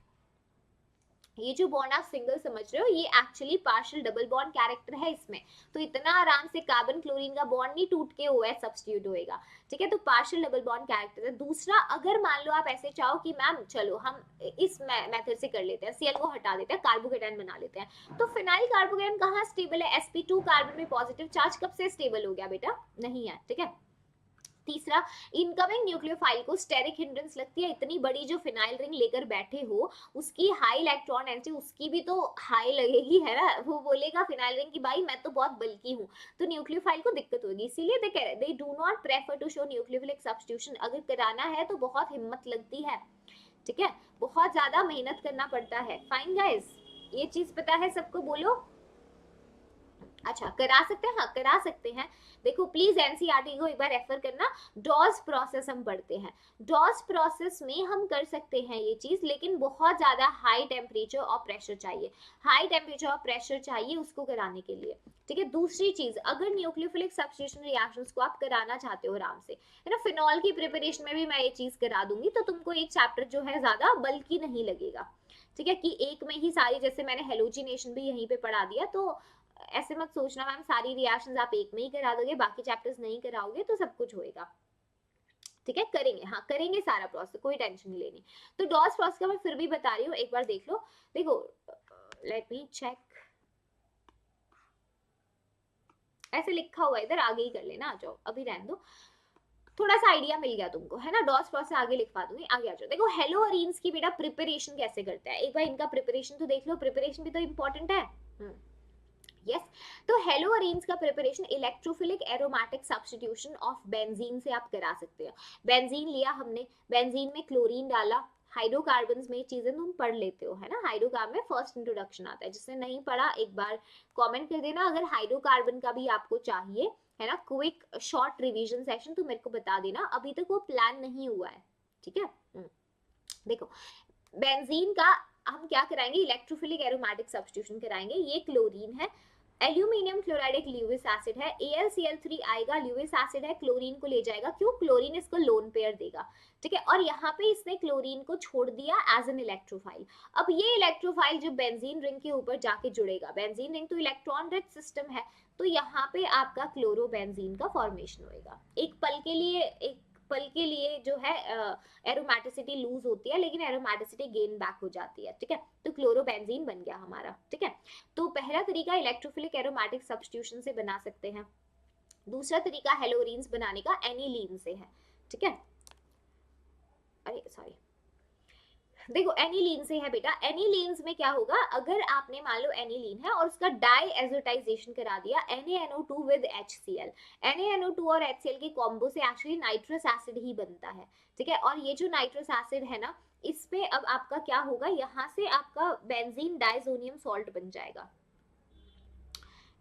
ये जो बॉन्ड आप सिंगल समझ रहे हो ये actually partial double bond character है इसमें, तो इतना आराम से कार्बन क्लोरीन का बॉन्ड नहीं टूट के OH सब्स्टिट्यूट होएगा, ठीक है। तो पार्शियल डबल बॉन्ड कैरेक्टर है। दूसरा, अगर मान लो आप ऐसे चाहो कि मैम चलो हम इस मेथड से कर लेते हैं, Cl को हटा देते हैं, कार्बोकेटाइन बना लेते हैं, तो फिनाइल कार्बोकेटाइन कहाँ स्टेबल है, sp2 कार्बन में पॉजिटिव चार्ज कब से स्टेबल हो गया बेटा, नहीं है, ठीक है। तीसरा, इनकमिंग न्यूक्लियोफाइल को स्टेरिक हिंड्रेंस लगती है, इतनी बड़ी जो फिनाइल रिंग लेकर बैठे हो उसकी हाई इलेक्ट्रॉन डेंसिटी, उसकी भी तो हाई लगेगी है ना, वो बोलेगा फिनाइल रिंग की भाई मैं तो बहुत बल्कि हूँ, तो न्यूक्लियोफाइल को दिक्कत होगी, इसीलिए दे कह रहे they do not prefer to show nucleophilic substitution. अगर कराना है तो बहुत हिम्मत लगती है, ठीक है, बहुत ज्यादा मेहनत करना पड़ता है। फाइन गाइस, ये चीज पता है सबको, बोलो। अच्छा करा सकते हैं, हाँ करा सकते हैं। देखो प्लीज एनसीईआरटी को एक बार रेफर करना, डॉस प्रोसेस हम पढ़ते हैं, डॉस प्रोसेस में हम कर सकते हैं ये चीज, लेकिन बहुत ज्यादा हाई टेम्परेचर और प्रेशर चाहिए, हाई टेम्परेचर और प्रेशर चाहिए उसको कराने के लिए, ठीक है। दूसरी चीज, अगर न्यूक्लियोफिलिक सब्स्टिट्यूशन रिएक्शंस को आप कराना चाहते हो आराम से, है ना, फिनॉल की प्रिपरेशन में भी मैं ये चीज करा दूंगी, तो तुमको एक चैप्टर जो है ज्यादा बल्कि नहीं लगेगा, ठीक है, कि एक में ही सारी, जैसे मैंने हेलोजिनेशन भी यहीं पे पढ़ा दिया, तो ऐसे मत सोचना मैम सारी रिएक्शंस आप एक में ही करा दोगे बाकी चैप्टर्स नहीं कराओगे तो सब कुछ होएगा, ठीक है। करेंगे, हाँ करेंगे सारा प्रोसेस, कोई टेंशन नहीं लेनी। तो डॉस प्रोसेस का मैं फिर भी बता रही हूँ, एक बार देख लो। देखो लेट मी चेक, ऐसे लिखा हुआ इधर, आगे ही कर लेना, आ जाओ अभी रहने दो, थोड़ा सा आइडिया मिल गया तुमको, है ना। डॉस प्रोसेस आगे लिखवा दूंगी, आगे आ जाओ। देखो हेलो अरीन्स की बेटा प्रिपरेशन कैसे करते हैं, एक बार इनका प्रिपरेशन तो देख लो, प्रिपरेशन भी तो इंपॉर्टेंट है। यस तो हेलो अरीन्स का preparation electrophilic aromatic substitution of benzene से आप करा सकते हो। बेंजीन लिया हमने, बेंजीन में क्लोरीन डाला, हाइड्रोकार्बन्स में चीजें तुम पढ़ लेते हो, है ना, हाइड्रोकार्बन में फर्स्ट इंट्रोडक्शन आता है, जिसने नहीं पढ़ा एक बार कमेंट कर देना, अगर हाइड्रोकार्बन का भी आपको चाहिए है ना, क्विक शॉर्ट रिवीजन सेशन, तो मेरे को बता देना, अभी तक वो प्लान नहीं हुआ है, ठीक है। देखो बेंजीन का हम क्या कराएंगे, इलेक्ट्रोफिलिक एरोमेटिक सब्स्टिट्यूशन कराएंगे। ये क्लोरीन है, एल्यूमिनियम क्लोराइड एक ल्यूविस एसिड है, AlCl3 आएगा, ल्यूविस एसिड है, क्लोरीन को ले जाएगा, क्यों, क्लोरीन इसको लोन पेयर देगा, ठीक है। और यहाँ पे इसने क्लोरीन को छोड़ दिया एज एन इलेक्ट्रोफाइल। अब ये इलेक्ट्रोफाइल जब बेंजीन रिंग के ऊपर जाके जुड़ेगा, बेंजीन रिंग तो इलेक्ट्रॉन रिच सिस्टम है, तो यहाँ पे आपका क्लोरोबेंजीन का फॉर्मेशन होएगा। एक पल के लिए जो है एरोमेटिसिटी लूज होती है, लेकिन एरोमेटिसिटी गेन बैक हो जाती है, ठीक है। तो क्लोरोबेंजीन बन गया हमारा, ठीक है। तो पहला तरीका इलेक्ट्रोफिलिक एरोमेटिक सब्स्टिट्यूशन से बना सकते हैं। दूसरा तरीका हेलोरीन्स बनाने का एनिलीन से है, ठीक है। अरे सॉरी, देखो एनिलीन से है बेटा। एनिलीन्स में क्या होगा, अगर आपने मान लो एनिलीन है और उसका डाई एजोटाइजेशन करा दिया NaNO2 विद HCl, NaNO2 और HCl के कॉम्बो से एक्चुअली नाइट्रस एसिड ही बनता है, ठीक है। और ये जो नाइट्रस एसिड है ना, इस पे अब आपका क्या होगा, यहाँ से आपका बेंजीन डाइजोनियम सॉल्ट बन जाएगा,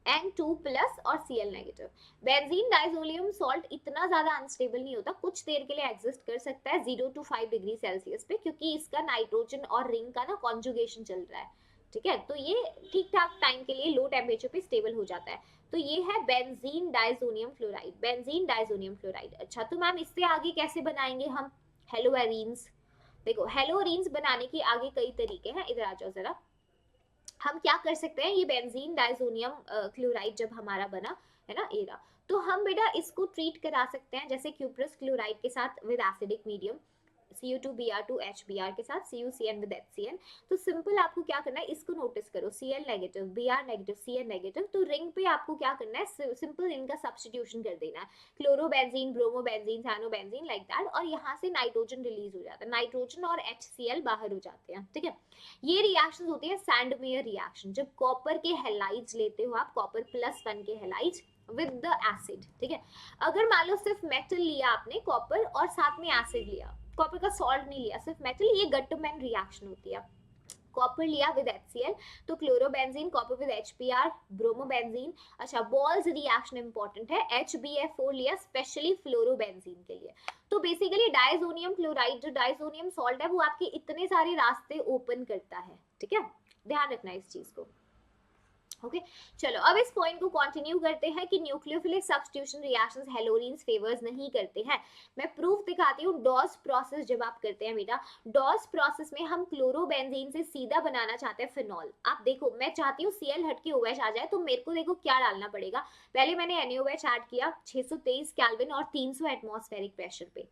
N2 प्लस और Cl negative. Benzene diazonium salt इतना ज्यादा अनस्टेबल नहीं होता, कुछ देर के लिए एग्जिस्ट कर सकता है 0 to 5 डिग्री सेल्सियस पे, क्योंकि इसका नाइट्रोजन और रिंग का ना कॉन्जुगेशन चल रहा है, ठीक है। तो ये ठीक ठाक टाइम के लिए लो टेम्परेचर पे स्टेबल हो जाता है। तो ये है benzene diazonium fluoride, benzene diazonium fluoride. अच्छा, तो मैम इससे आगे कैसे बनाएंगे हम हेलोएरीन्स? देखो हेलोएरीन्स बनाने के आगे कई तरीके हैं, इधर आ जाओ जरा। हम क्या कर सकते हैं, ये बेंजीन डाइजोनियम क्लोराइड जब हमारा बना है ना एरा, तो हम बेटा इसको ट्रीट करा सकते हैं जैसे क्यूप्रस क्लोराइड के साथ with acidic medium, Cu2Br2 HBr के साथ CuCN विद HCN। तो सिंपल आपको क्या करना है, इसको नोटिस करो, Cl negative, Br negative, Cn negative, तो रिंग पे आपको क्या करना है, सिंपल इनका सब्स्टिट्यूशन कर देना है, chlorobenzene, bromobenzene, cyanobenzene like that, और यहाँ से नाइट्रोजन रिलीज हो जाता है, नाइट्रोजन और HCl बाहर हो जाते हैं, ठीक है। ये रिएक्शन होती है सैंडमेयर रिएक्शन, जब कॉपर के हैलाइड्स लेते हो आप, कॉपर +1 के हैलाइड्स विद द एसिड, ठीक है। अगर मान लो सिर्फ मेटल लिया आपने, कॉपर, और साथ में एसिड लिया, कॉपर का सॉल्ट नहीं लिया, सिर्फ मेटल, ये गटमैन रिएक्शन होती है। कॉपर लिया विद HCl, तो chlorobenzene, copper with HBr, bromobenzene. अच्छा, बॉल्स रिएक्शन इंपॉर्टेंट है, HBF4 लिया स्पेशली फ्लोरोबेंजीन के लिए। तो बेसिकली डाइजोनियम क्लोराइड, जो डाइजोनियम सॉल्ट है, वो आपके इतने सारे रास्ते ओपन करता है, ठीक है, ध्यान रखना इस चीज को। ओके चलो अब इस पॉइंट को कंटिन्यू करते हैं कि न्यूक्लियोफिलिक सब्स्टिट्यूशन रिएक्शंस हेलोरीन्स फेवर्स नहीं करते हैं। मैं प्रूफ दिखाती हूँ। डॉस प्रोसेस जब आप करते हैं बेटा, डॉस प्रोसेस में हम क्लोरोबेंजीन से सीधा बनाना चाहते हैं फिनॉल। आप देखो, मैं चाहती हूँ Cl हट के OH आ जाए, तो मेरे को देखो क्या डालना पड़ेगा। पहले मैंने NaOH ऐड किया 623 केल्विन और 300 एटमॉस्फेरिक प्रेशर पे।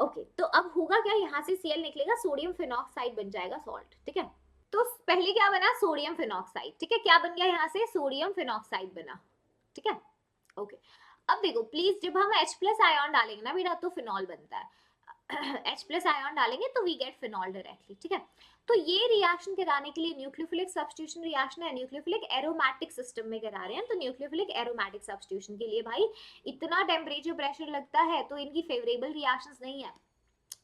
ओके तो अब होगा क्या, यहाँ से Cl निकलेगा, सोडियम फिनॉक्साइड बन जाएगा सॉल्ट, ठीक है। तो पहले क्या बना, सोडियम फिनॉक्साइड, ठीक है, क्या बन गया यहाँ से, सोडियम फिनॉक्साइड बना, ठीक है। ओके अब देखो प्लीज, जब हम H+ आयन डालेंगे ना बेटा, तो फिनॉल बनता है। H+ आयन डालेंगे तो वी गेट फिनॉल डायरेक्टली, ठीक है। तो ये रिएक्शन कराने के लिए न्यूक्लियोफिलिक सब्स्टिट्यूशन रिएक्शन है, न्यूक्लियोफिलिक एरोमेटिक सिस्टम में करा रहे हैं। तो न्यूक्लियोफिलिक एरोमेटिक सब्स्टिट्यूशन के लिए भाई इतना टेम्परेचर प्रेशर लगता है, तो इनकी फेवरेबल रिएक्शंस नहीं है।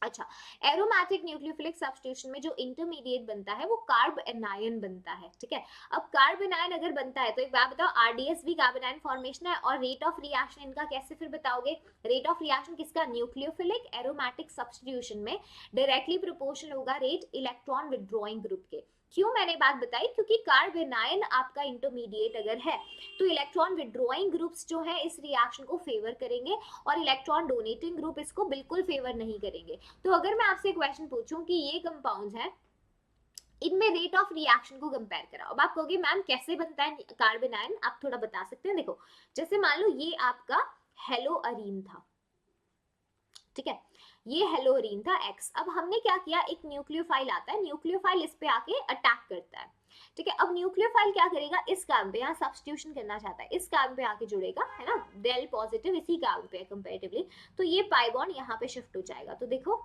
अच्छा, एरोमेटिक न्यूक्लियोफिलिक सब्स्टिट्यूशन में जो इंटरमीडिएट बनता है वो कार्ब एनायन बनता है, ठीक है। अब कार्ब एनायन अगर बनता है तो एक बात बताओ, RDS भी कार्ब एनायन फॉर्मेशन है, और रेट ऑफ रिएक्शन इनका कैसे फिर बताओगे? रेट ऑफ रिएक्शन किसका, न्यूक्लियोफिलिक एरोमेटिक सब्स्टिट्यूशन में डायरेक्टली प्रोपोर्शनल होगा रेट इलेक्ट्रॉन विड्रॉइंग ग्रुप के। क्यों मैंने बात बताई, क्योंकि कार्ब एनायन आपका इंटरमीडिएट अगर है तो इलेक्ट्रॉन विड्रॉइंग ग्रुप्स जो है इस रिएक्शन को फेवर करेंगे, और इलेक्ट्रॉन डोनेटिंग ग्रुप इसको बिल्कुल फेवर नहीं करेंगे। तो अगर मैं आपसे क्वेश्चन पूछूं कि ये कंपाउंड्स हैं, इनमें रेट ऑफ रिएक्शन को कंपेयर कराओ, अब आप कहोगे मैम कैसे बनता है कार्ब एनायन, आप थोड़ा बता सकते हैं। देखो जैसे मान लो ये आपका हेलोअरीन था, ठीक है, ये हेलोअरीन था X। अब हमने क्या किया, एक न्यूक्लियोफाइल आता है, न्यूक्लियोफाइल इस पे आके अटैक करता है, ठीक है। अब न्यूक्लियोफाइल क्या करेगा, इस कार्बन पे, यहाँ सब्स्टिट्यूशन करना चाहता है, इस कार्बन पे आके जुड़ेगा, है ना, डेल पॉजिटिव इसी कार्बन पे कंपैरेटिवली, तो ये पाई बॉन्ड यहाँ पे शिफ्ट हो जाएगा। तो देखो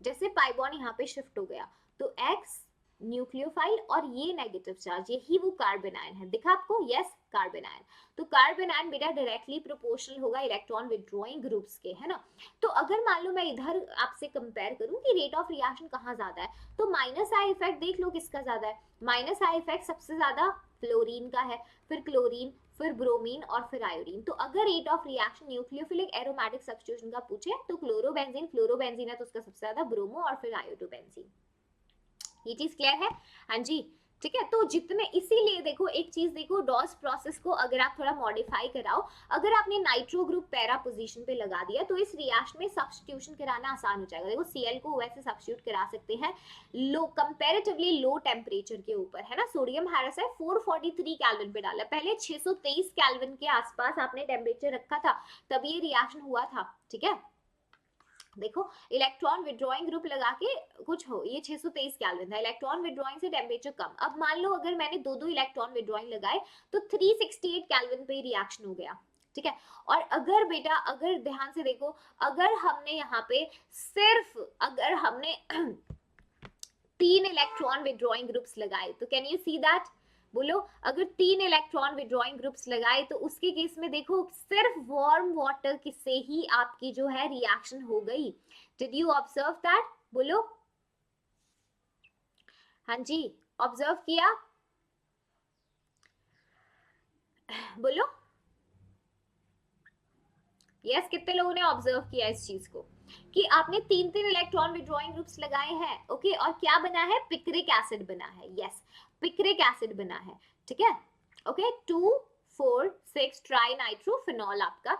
जैसे पाई बॉन्ड यहाँ पे शिफ्ट हो गया, तो X न्यूक्लियोफाइल और ये नेगेटिव चार्ज, यही वो कार्बन आयन है, दिखा आपको, यस कार्बन आयन। तो कार्बन आयन बेटा डायरेक्टली प्रोपोर्शनल होगा इलेक्ट्रॉन विड्रॉइंग ग्रुप्स के, है ना। तो अगर मान लो मैं इधर आपसे कंपेयर करूं कि रेट ऑफ रिएक्शन कहाँ ज्यादा है, तो माइनस आई इफेक्ट देख लो किसका ज्यादा है। माइनस आई इफेक्ट सबसे ज्यादा फ्लोरीन का है, फिर क्लोरीन, फिर ब्रोमीन और फिर आयोडीन। तो अगर rate of reaction nucleophilic aromatic substitution का पूछे तो क्लोरोबेंजीन, फ्लोरोबेंजीन है तो उसका सबसे ज्यादा ब्रोमो और फिर आयोडोबेंजीन। ये चीज क्लियर है? हाँ जी, ठीक है। तो जितने, इसीलिए देखो एक चीज देखो, डॉस प्रोसेस को अगर आप थोड़ा मॉडिफाई कराओ, अगर आपने नाइट्रो ग्रुप पैरा पोजीशन पे लगा दिया तो इस रिएक्शन में सब्स्टिट्यूशन कराना आसान हो जाएगा। देखो Cl को वैसे सब्स्टिट्यूट करा सकते हैं लो, कंपैरेटिवली लो टेम्परेचर के ऊपर, है ना। सोडियम हाइड्रोक्साइड 443 केल्विन पे डाला, पहले 623 केल्विन के आसपास आपने टेम्परेचर रखा था, तब ये रिएक्शन हुआ था, ठीक है। देखो इलेक्ट्रॉन विड्रॉइंग ग्रुप लगा के कुछ हो, ये 623 केल्विन था, इलेक्ट्रॉन विड्रॉइंग से टेम्परेचर कम। अब मान लो अगर मैंने दो इलेक्ट्रॉन विड्रॉइंग लगाए तो 368 केल्विन पे रिएक्शन हो गया, ठीक है। और अगर बेटा, अगर ध्यान से देखो, अगर हमने यहाँ पे सिर्फ, अगर हमने 3 इलेक्ट्रॉन विड्रॉइंग ग्रुप्स लगाए तो कैन यू सी दैट, बोलो, अगर 3 इलेक्ट्रॉन विड्रॉइंग ग्रुप्स लगाए तो उसके केस में देखो सिर्फ वार्म वाटर से ही आपकी जो है रिएक्शन हो गई। Did you observe that? बोलो, हाँ जी, ऑब्जर्व किया? बोलो यस, कितने लोगों ने ऑब्जर्व किया इस चीज को कि आपने 3 इलेक्ट्रॉन विड्रॉइंग ग्रुप्स लगाए हैं, ओके, और क्या बना है? पिक्रिक एसिड बना है, यस, पिक्रिक एसिड बना है, ठीक है, ओके। 2,4,6 ट्राई नाइट्रोफिनॉल आपका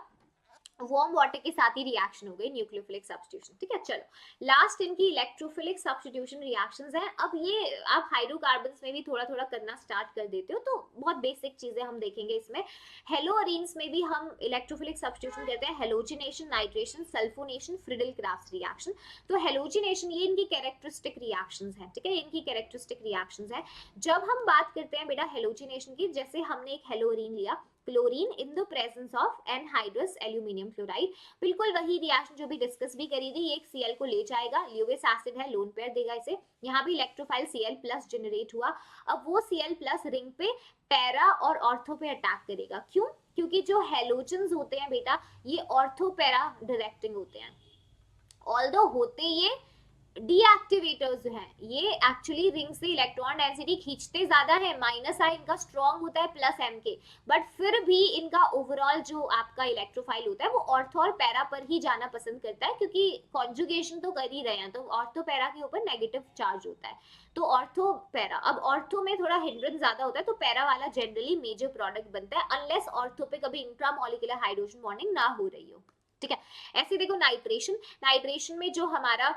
वार्म वाटर के साथ ही रिएक्शन हो गई, न्यूक्लियोफिलिक सब्स्टिट्यूशन, ठीक है। चलो लास्ट इनकी इलेक्ट्रोफिलिक सब्स्टिट्यूशन रिएक्शंस हैं। अब ये आप हाइड्रोकार्बन्स में भी थोड़ा थोड़ा करना स्टार्ट कर देते हो तो बहुत बेसिक चीजें हम देखेंगे इसमें। हेलोअरीन्स में भी हम इलेक्ट्रोफिलिक सब्स्टिट्यूशन कहते हैं halogenation, nitration, sulphonation, Friedel Crafts reaction. तो हेलोजिनेशन ये इनकी कैरेक्टरिस्टिक रिएक्शंस हैं, ठीक है, इनकी कैरेक्टरिस्टिक रिएक्शंस हैं। जब हम बात करते हैं बेटा हेलोजिनेशन की, जैसे हमने एक हेलोअरीन लिया, chlorine in the presence of anhydrous aluminium chloride, बिल्कुल वही रिएक्शन जो भी डिस्कस भी करी थी, एक Cl को ले जाएगा, ल्यूविस एसिड है, लोन पेयर देगा इसे, यहाँ भी इलेक्ट्रोफाइल Cl+ जनरेट हुआ। अब वो Cl+ रिंग पे पैरा और ऑर्थो पे अटैक करेगा, क्यों? क्योंकि जो हेलोजन्स होते हैं बेटा ये ऑर्थो पैरा डायरेक्टिंग होते हैं, ऑल्दो होते ये डीएक्टिवेटर्स हैं, ये एक्चुअली रिंग से इलेक्ट्रॉन डेंसिटी खींचते ज्यादा है, माइनस आई इनका स्ट्रॉन्ग होता है प्लस एम के, बट फिर भी इनका ओवरऑल जो आपका इलेक्ट्रोफाइल होता है वो ऑर्थो और पैरा पर ही जाना पसंद करता है, क्योंकि कॉन्जुगेशन तो कर ही रहे हैं, तो ऑर्थो पैरा के ऊपर नेगेटिव चार्ज होता है, तो ऑर्थो पैरा। अब ऑर्थो में थोड़ा हिंड्रेंस ज्यादा होता है तो पैरा वाला जनरली मेजर प्रोडक्ट बनता है, अनलेस ऑर्थो पे कभी इंट्रामॉलिक्यूलर हाइड्रोजन बॉन्डिंग ना हो रही हो, ठीक है। ऐसे देखो नाइट्रेशन, नाइट्रेशन में जो हमारा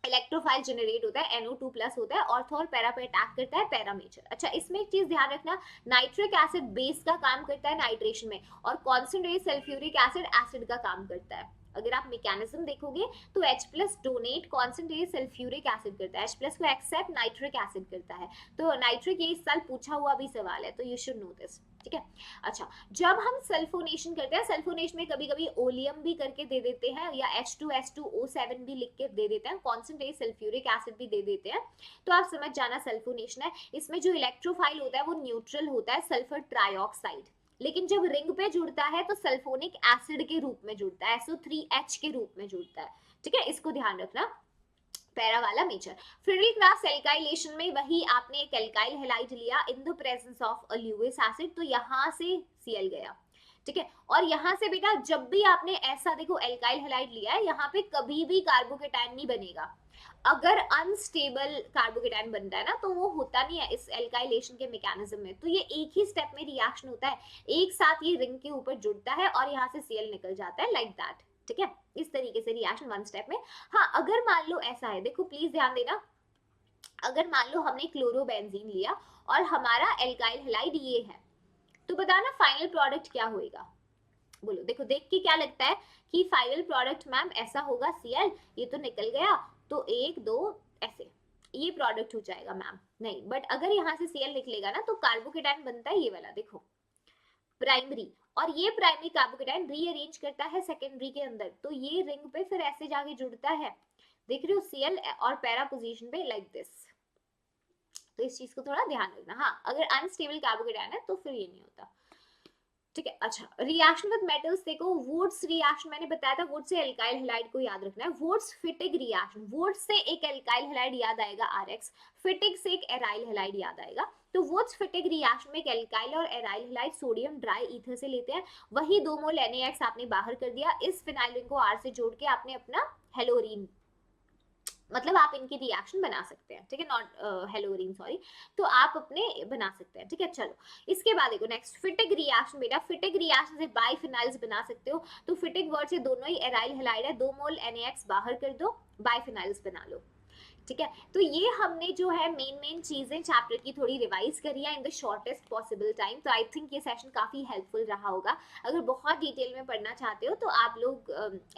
इलेक्ट्रोफाइल जनरेट होता है NO2+ होता है, ऑर्थो और पैरा पे अटैक करता है, पैरा मेजर। अच्छा, इसमें एक चीज ध्यान रखना, नाइट्रिक एसिड बेस का काम करता है नाइट्रेशन में, और कॉन्सेंट्रेट सल्फ्यूरिक एसिड का काम करता है। अगर आप मैकेनिज्म देखोगे तो H+ donate concentrate sulphuric acid करता है, H+ को एक्सेप्ट नाइट्रिक एसिड करता है। तो नाइट्रिक ये इस साल पूछा हुआ भी सवाल है, तो यू शुड नो दिस, ठीक है। अच्छा, जब हम सल्फोनेशन करते हैं, सल्फोनेशन में कभी कभी ओलियम भी करके दे देते हैं, या H2SO7 भी लिख के दे देते हैं, कॉन्सेंट्रेट सल्फ्यूरिक एसिड भी दे देते हैं, तो आप समझ जाना सल्फोनेशन है। इसमें जो इलेक्ट्रोफाइल होता है वो न्यूट्रल होता है, सल्फर ट्राइऑक्साइड, लेकिन जब रिंग पे जुड़ता है तो सल्फोनिक एसिड के रूप में जुड़ता है, SO3H के रूप में जुड़ता है, ठीक है, इसको ध्यान रखना, पैरा वाला मेजर। फ्रिडल क्राफ्ट एल्काइलेशन में वही आपने एक एल्काइल हैलाइड लिया in the presence of a Lewis acid, तो यहाँ से Cl गया, ठीक है। और यहाँ से बेटा जब भी आपने ऐसा देखो एल्काइल हैलाइड लिया है, यहाँ पे कभी भी कार्बोकेटायन नहीं बनेगा। अगर अनस्टेबल कार्बोकेटायन बनता है ना तो वो होता नहीं है इस एल्काइलेशन के मैकेनिज्म में, तो ये एक ही स्टेप में रिएक्शन होता है, एक साथ ये रिंग के ऊपर जुड़ता है और यहाँ से Cl निकल जाता है, लाइक दैट, ठीक है, इस तरीके से रिएक्शन वन स्टेप में। हाँ, अगर मान लो ऐसा है, देखो प्लीज ध्यान देना, अगर मान लो हमने क्लोरोबेंजीन लिया और हमारा एल्काइल हैलाइड ये है, तो बताना फाइनल प्रोडक्ट क्या होएगा, बोलो। देखो देख के क्या लगता है कि फाइनल प्रोडक्ट मैम ऐसा होगा, Cl ये तो निकल गया, तो 1 2 ऐसे ये प्रोडक्ट हो जाएगा मैम, नहीं, बट अगर यहाँ से Cl निकलेगा ना तो कार्बोकेटायन बनता है ये वाला, देखो प्राइमरी, और ये प्राइमरी कार्बोकेटायन रीअरेंज करता है सेकेंडरी के अंदर, तो ये रिंग पे फिर ऐसे जाके जुड़ता है, देख रहे हो, Cl और पैरा पोजीशन पे लाइक दिस, तो इस चीज को थोड़ा ध्यान रखना। हाँ, अगर अनस्टेबल कार्बोकेटायन है तो फिर ये नहीं होता, ठीक है। अच्छा, रिएक्शन विद मेटल्स देखो, वुड्स रिएक्शन मैंने बताया था, वुड से एल्काइल हैलाइड को याद रखना है। वुड्स फिटिक रिएक्शन, वुड से एक एल्काइल हैलाइड याद आएगा आरएक्स, फिटिक से एक एराइल हैलाइड याद आएगा। तो वुड्स फिटिक रिएक्शन में एक एल्काइल और aryl halide sodium dry ether से लेते हैं, वही 2 मोल NaX आपने बाहर कर दिया, इस फिनाइल रिंग को R से जोड़ के आपने अपना हेलोरीन, मतलब आप इनकी रिएक्शन बना सकते हैं, ठीक है, नॉट हेलोरीन सॉरी, तो आप अपने बना सकते हैं, ठीक है। चलो इसके बाद देखो नेक्स्ट फिटिक रिएक्शन, बेटा फिटिक रिएक्शन से बाइफिनाइल्स बना सकते हो, तो फिटिक वर्ड से दोनों ही एराइल हैलाइड है, 2 मोल NaX बाहर कर दो, बाइफिनाइल्स बना लो, ठीक है। तो ये हमने जो है मेन चीजें चैप्टर की थोड़ी रिवाइज करी है in the shortest possible time. तो आई थिंक ये सेशन काफी हेल्पफुल रहा होगा। अगर बहुत डिटेल में पढ़ना चाहते हो तो आप लोग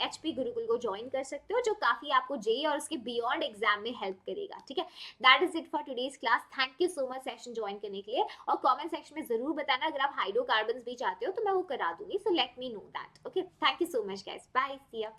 HP गुरुकुल को ज्वाइन कर सकते हो, जो काफी आपको जेई और उसके बियॉन्ड एग्जाम में हेल्प करेगा, ठीक है। That is it for today's class. Thank you so much session join करने के लिए, और कॉमेंट सेक्शन में जरूर बताना अगर आप हाइड्रोकार्बन भी चाहते हो तो मैं वो करा दूंगी, so let me know that. Okay, thank you so much guys, bye, see you.